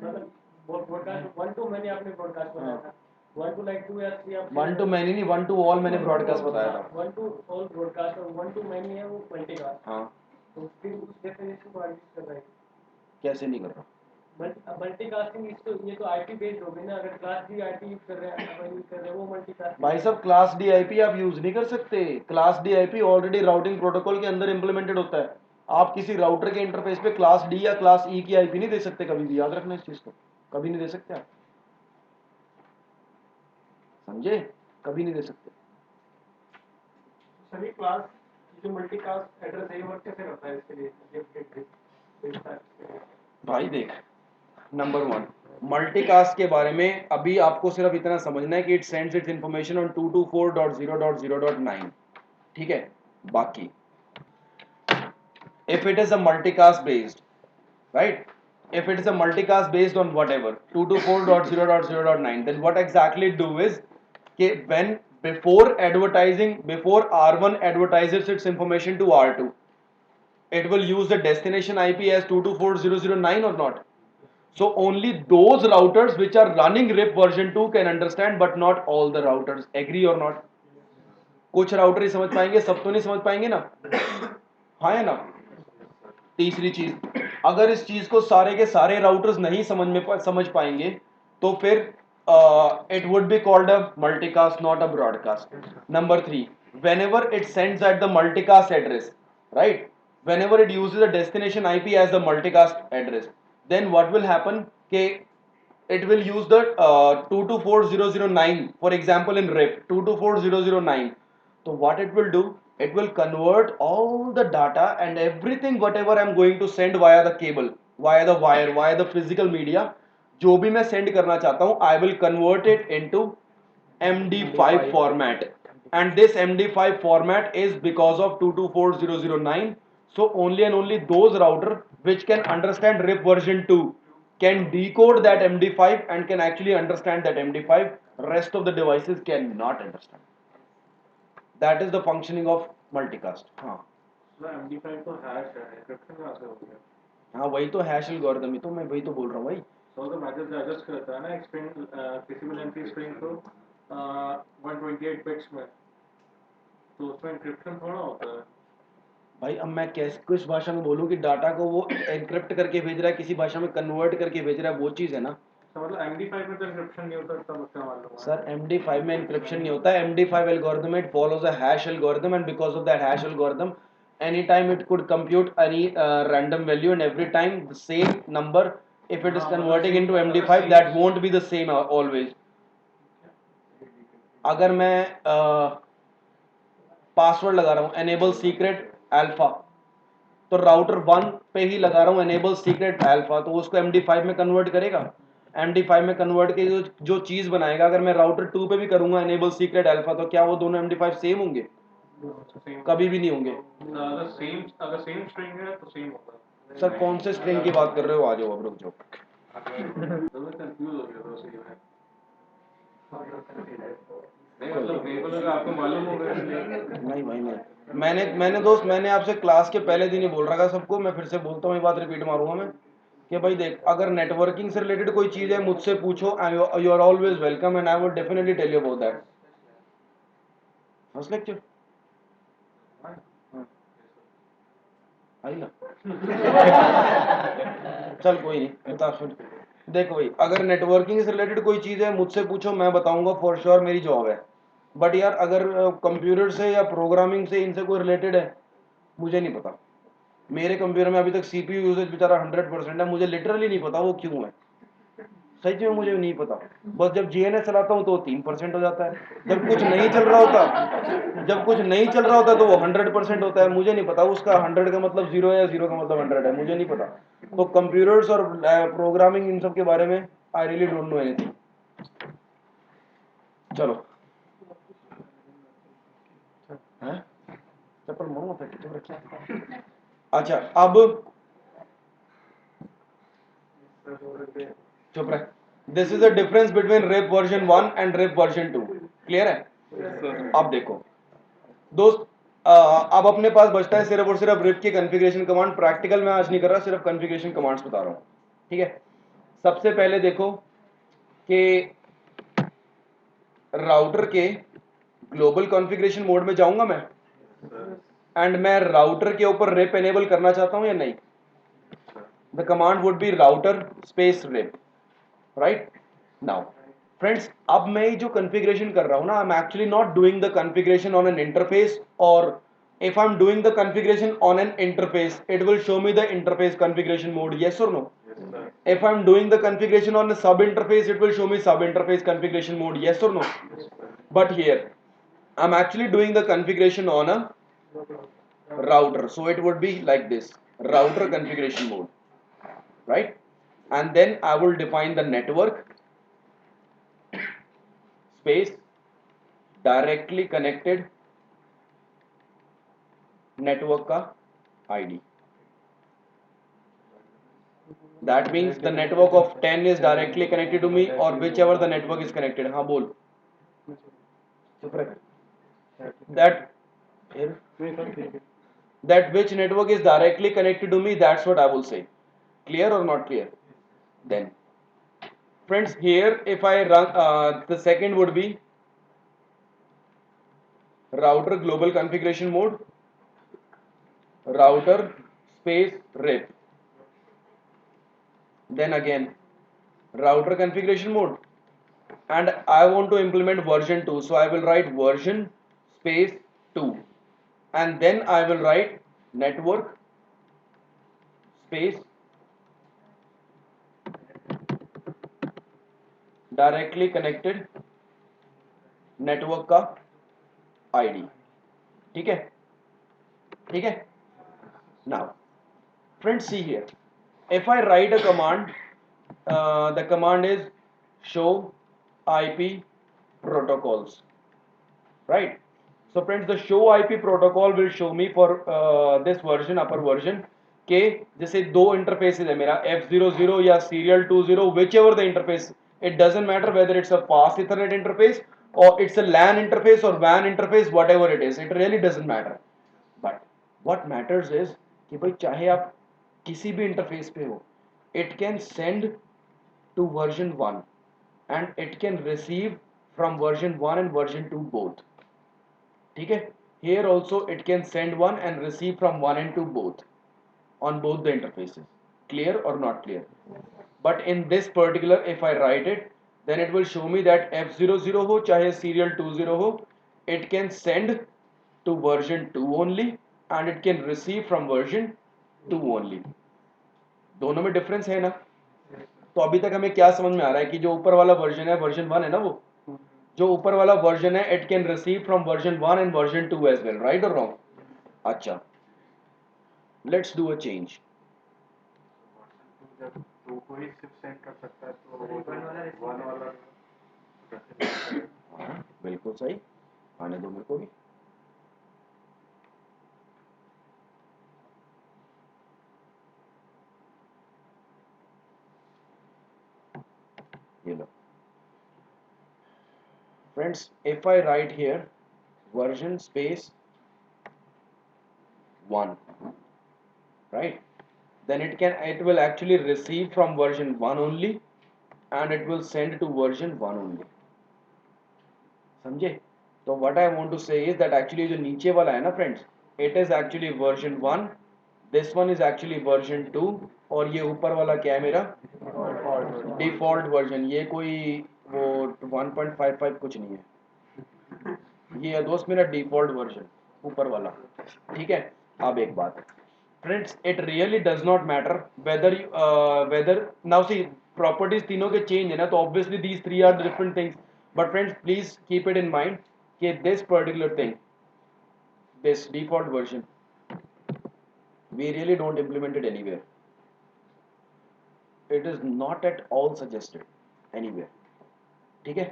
मतलब ब्रॉडकास्ट 1 टू मैनी आपने ब्रॉडकास्ट बताया था, 1 टू लाइक 2 या 3 आप 1 टू मैनी नहीं, 1 टू ऑल मैंने ब्रॉडकास्ट बताया था. 1 टू ऑल ब्रॉडकास्ट और 1 टू मैनी है वो मल्टीकास्ट. हाँ, तो फिर उस डेफिनेशन को एडजस्ट कर रहे हैं. कैसे नहीं कर रहा? मल्टीकास्टिंग ये तो आईपी बेस्ड हो गई ना, अगर क्लास डी आईपी यूज कर रहे हैं अपन यूज कर रहे हैं वो मल्टीकास्टिंग। भाई साहब क्लास डी आईपी आप यूज नहीं कर सकते, class D IP already routing protocol के अंदर इंप्लीमेंटेड होता है। आप किसी राउटर के इंटरफेस पे क्लास डी या क्लास ई की आईपी नहीं दे सकते कभी भी, याद रखना इस चीज को, कभी नहीं दे सकते आप, समझे, कभी नहीं दे सकते। सभी क्लास जो मल्टीकास्ट एड्रेस है ये वर्क कैसे करता है इसके लिए? भाई देख, नंबर 1 मल्टीकास्ट के बारे में अभी आपको सिर्फ इतना समझना है कि it sends it's information on 224.0.0.9, ठीक है। बाकी if it is a multicast based, right, if it is a multicast based on whatever 224.0.0.9, then what exactly it do is कि when before advertising, before R1 advertises its information to R2, it will use the destination IP as 224.0.0.9 or not. So only those routers which are running RIP version 2 can understand, but not all the routers. Agree or not? कुछ router ही समझ पाएंगे, सब तो नहीं समझ पाएंगे ना, हाँ है ना। तीसरी चीज, अगर इस चीज को सारे के सारे राउटर्स नहीं समझ पाएंगे तो फिर it would be called a multicast, not a broadcast. Number 3, whenever it sends at the multicast address, right, whenever it uses a destination IP as the multicast address, then what will happen कि it will use the 224.0.0.9, for example in RIP 224.0.0.9. So what it will do, it will convert all the data and everything whatever I'm going to send via the cable, via the wire, via the physical media, जो भी मैं send करना चाहता हूँ, I will convert it into MD5 format, and this MD5 format is because of 224.0.0.9. So only and only those router which can understand RIP version 2 can decode that MD5 and can actually understand that MD5. Rest of the devices cannot understand. That is the functioning of multicast. हाँ MD5 तो hash है, encryption कहाँ से हो गया? हाँ वही तो हैश एल्गोरिथम ही तो मैं वही तो बोल रहा हूँ भाई। तो मैसेज डाइजेस्ट करता है ना एक स्ट्रिंग, किसी भी लेंथ की स्ट्रिंग को 128 बिट्स में, तो उसमें एन्क्रिप्शन थोड़ा होता है। भाई अब मैं किस भाषा में बोलूँ कि डाटा को वो एनक्रिप्ट करके भेज रहा है, किसी भाषा में कन्वर्ट करके भेज रहा है, वो चीज़ है ना। तो मतलब MD5 में तो एन्क्रिप्शन नहीं होता, तब उसका मालूम है। सर MD5 में एनक्रिप्शन नहीं होता है, MD5 algorithm it follows a hash algorithm, and because of that hash algorithm any time it could compute any random value, and every time the same number, if it is converting into MD5, that won't be the same always. अगर मैं password लगा रहा हूँ enable secret alpha, तो router 1 पे ही लगा रहा हूँ enable secret alpha, तो उसको MD5 में कन्वर्ट करेगा। MD5 में कन्वर्ट के जो चीज बनाएगा, अगर मैं राउटर 2 पे भी करूंगा enable secret alpha, तो क्या वो दोनों MD5 सेम होंगे? कभी भी नहीं होंगे। अगर सेम स्ट्रिंग है तो सेम होगा। सर कौन से स्ट्रिंग की बात कर रहे हो? आ जाओ अब, रुक जाओ। तो मैं कंफ्यूज हो गया था उसी में। नहीं मतलब मेरे को लगा आपको मालूम होगा इसलिए। नहीं भाई नहीं, मैंने दोस्त, मैंने आपसे क्लास के पहले दिन ही बोल रहा था सबको, मैं फिर से बोलता हूँ, ये बात रिपीट मारूंगा मैं कि भाई देख, अगर नेटवर्किंग से रिलेटेड कोई चीज़ है मुझसे पूछो, you are always welcome and I would definitely tell you about that. First lecture I ना चल कोई नहीं, बता सुन। देखो भाई, अगर नेटवर्किंग से रिलेटेड कोई चीज़ है मुझसे पूछो, मैं बताऊंगा फॉर श्योर, मेरी जॉब है। बट यार अगर कंप्यूटर से या प्रोग्रामिंग से इनसे कोई रिलेटेड है, मुझे नहीं पता। मेरे कंप्यूटर में अभी तक CPU यूजेज बेचारा 100% है, मुझे लिटरली नहीं पता वो क्यों है, सच में मुझे नहीं पता। बस जब GNS चलाता हूँ तो 3% हो जाता है, जब कुछ नहीं चल रहा होता तो वो 100% होता है। मुझे नहीं पता उसका 100 का मतलब 0 है या 0 का मतलब 100 है, मुझे नहीं पता। तो कंप्यूटर्स और प्रोग्रामिंग इन सब के बारे में I really don't know anything. चलो हैं चप्पल मारूंगा फिर, चुप रखिए। अच्छा अब चुप रह। This is the difference between RIP version 1 and RIP version 2। Clear है? अब देखो दोस्त, अब अपने पास बचता है सिर्फ और सिर्फ RIP की कॉन्फ़िगरेशन कमांड। प्रैक्टिकल में आज नहीं कर रहा, सिर्फ कॉन्फ़िगरेशन कमांड्स बता रहा हूँ, ठीक है। सबसे पहले देखो कि राउटर के ग्लोबल कॉन्फ़िगरेशन मोड में जाऊंगा मैं, एंड मैं राउटर के ऊपर RIP एनेबल करना चाहता हूं या नहीं? the command would be router space rip, right? Now friends, अब मैं जो configuration कर रहा हूँ ना, I'm actually not doing the configuration on an interface, or if I'm doing the configuration on an interface, it will show me the interface configuration mode, yes or no? Yes, sir. If I'm doing the configuration on a sub interface, it will show me sub interface configuration mode, yes or no? Yes, sir. But here I'm actually doing the configuration on a router, so it would be like this, router configuration mode, right? And then I will define the network space directly connected network का ID. That means the network of 10 is directly connected to me, or whichever the network is connected. हाँ बोल, चुप रह. That that which network is directly connected to me, that's what I will say. Clear or not clear? Then friends, here if I run the second would be router global configuration mode, router space rip, then again router configuration mode, and I want to implement version 2, so I will write version space 2, and then I will write network space directly connected network का ID. ठीक है, ठीक है. Now friends, see here, if I write a command, the command is show IP protocols, right? So friends, the show IP protocol will show me for this version, upper version के जैसे दो interfaces है मेरा F00 या serial 20, whichever the interface, it doesn't matter whether it's a fast Ethernet interface or it's a LAN interface or WAN interface, whatever it is, it really doesn't matter. But what matters is कि भाई चाहे आप किसी भी interface पे हो, it can send to version 1 and it can receive from version 1 and version 2 both. ठीक है, here also it can send one and receive from 1 and 2 both on both the interfaces. Clear or not clear? But in this particular, if I write it, then it will show me that F00 हो चाहे serial 20 हो, it can send to version 2 only and it can receive from version 2 only. दोनों में difference है ना? तो अभी तक हमें क्या समझ में आ रहा है कि जो ऊपर वाला वर्जन है वर्जन 1 है ना, वो जो ऊपर वाला वर्जन है it can receive from version 1 and version 2 as well, right और रॉन्ग? अच्छा, लेट्स डू अ चेंज. जब दो को ही सिर्फ सेंड कर सकता है तो वन वाला कैसे? हाँ बिल्कुल सही, आने दो मेरे को भी. ये लो friends, if I write here version space 1, right, then it will actually receive from version 1 only and it will send to version 1 only. समझे? तो what I want to say is that actually जो नीचे वाला है ना friends, it is actually version 1, this one is actually version 2, और ये ऊपर वाला क्या है मेरा डिफॉल्ट वर्जन. ये कोई वो 1.55 कुछ नहीं है, ये है दोस्त मेरा डिफॉल्ट वर्जन ऊपर वाला. ठीक है, अब एक बात friends, it really does not matter whether now see properties तीनों के चेंज है ना, तो obviously these three are different things, but friends please keep it in mind कि this particular thing, this default version, we really don't implement it anywhere. It is not at all suggested anywhere. ठीक है,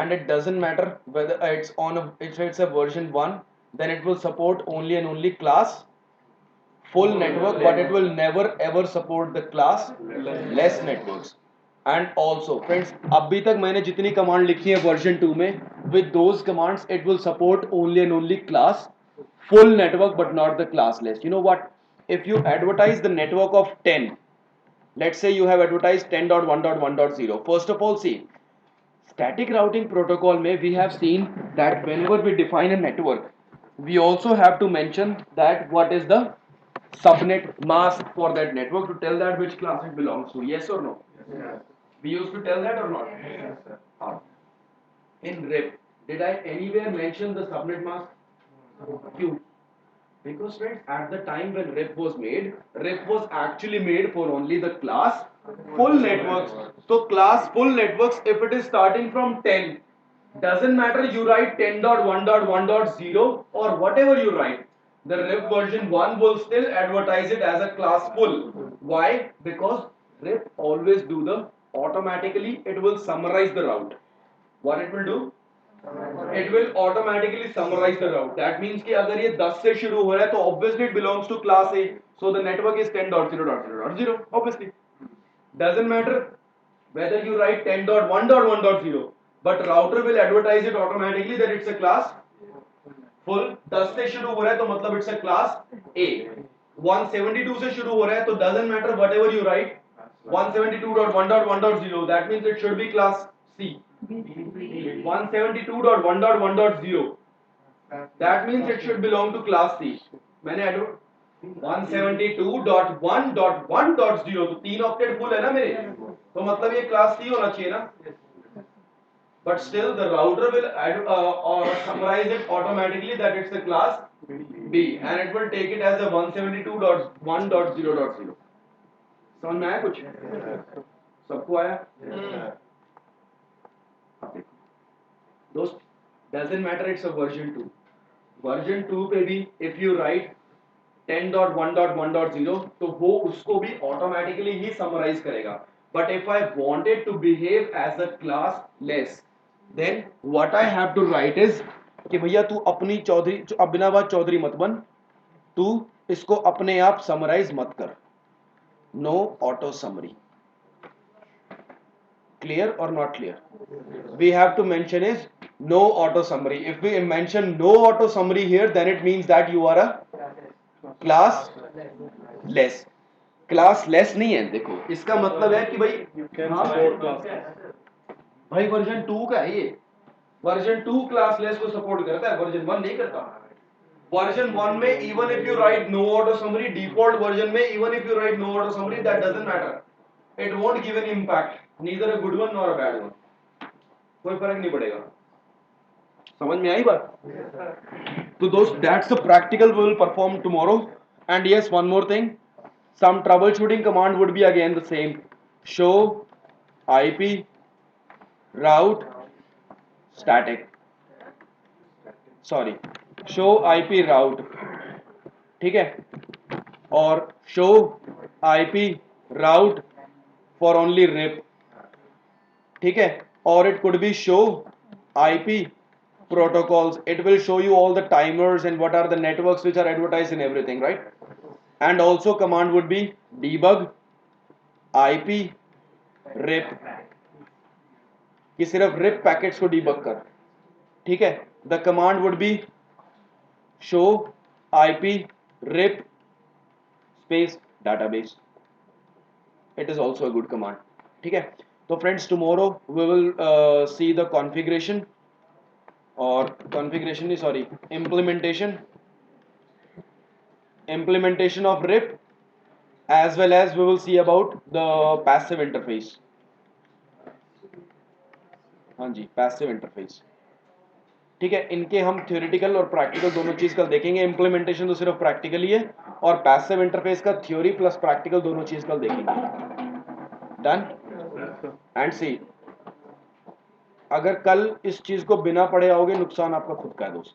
and it doesn't matter whether it's on a, if it's a version 1, then it will support only and only class full network, but it will never ever support the class less networks. And also friends, अभी तक मैंने जितनी command लिखी है version 2 में, with those commands it will support only and only class full network but not the class less. You know what, if you advertise the network of 10, let's say you have advertised 10.1.1.0, first of all see, static routing protocol may we have seen that whenever we define a network, we also have to mention that what is the subnet mask for that network to tell that which class it belongs to. Yes or no? We used to tell that or not? In RIP, did I anywhere mention the subnet mask? Q. Because friends, at the time when RIP was actually made for only the class full networks. So class full networks, if it is starting from 10, doesn't matter you write 10.1.1.0 or whatever you write, the RIP version 1 will still advertise it as a class full. Why? Because RIP always do the automatically, it will summarize the route. What it will do? It will automatically summarize the route. That means कि अगर ये 10 से शुरू हो रहा है तो obviously it belongs to class A. So the network is 10.0.0.0. Obviously. Doesn't matter whether you write 10.1.1.0, but router will advertise it automatically that it's a class full. 10 से शुरू हो रहा है तो मतलब it's a class A. 172 से शुरू हो रहा है तो doesn't matter whatever you write 172.1.1.0, that means it should be class C. 172.1.1.0, that means it should belong to class C. मैंने 172.1.1.0 तो 3 ऑक्टेट फुल है ना मेरे, तो मतलब ये क्लास C होना चाहिए ना. But still the router will summarize it automatically that it's a class B and it will take it as a 172.1.0.0. समझ में आया कुछ? सबको आया? दोस्त, doesn't matter it's a version 2. Version 2 पे भी if you write 10.1.1.0 तो वो उसको भी automatically ही summarize करेगा. But if I wanted to behave as a class less, then what I have to write is कि भैया तू अपनी चौधरी अभिनवा चौधरी मत बन, तू इसको अपने आप summarize मत कर. No auto summary. Clear or not clear? We have to mention is no auto summary. If we mention no auto summary here, then it means that you are a class less. Class less नहीं है. देखो इसका मतलब है कि भाई version 2 का है ये. वर्जन 2 क्लास लेस को सपोर्ट करता है, वर्जन 1 नहीं करता. वर्जन 1 में even if you write no auto summary, default version में even if you write no auto summary, that doesn't matter. It won't give any impact, neither a good one nor a bad one. कोई फर्क नहीं पड़ेगा. समझ में आई बात? तो दोस्त, that's the practical we will perform tomorrow. And yes, one more thing, some troubleshooting command would be again the same. Show IP route static. Sorry, show IP route. ठीक है? और show IP route for only RIP. ठीक है? Or it could be show IP protocols. It will show you all the timers and what are the networks which are advertised in everything, right? And also command would be debug IP RIP, कि सिर्फ RIP packets को debug कर. ठीक है? The command would be show IP RIP space database. It is also a good command. ठीक है? तो friends, tomorrow we will see the configuration or implementation of RIP, as well as we will see about the passive interface. हाँ जी, passive interface. ठीक है? इनके हम theoretical और practical दोनों चीज कल देखेंगे. implementation तो सिर्फ practical ही है और passive interface का theory plus practical दोनों चीज कल देखेंगे. Done? And see, अगर कल इस चीज को बिना पढ़े आओगे, नुकसान आपका खुद का है दोस्त.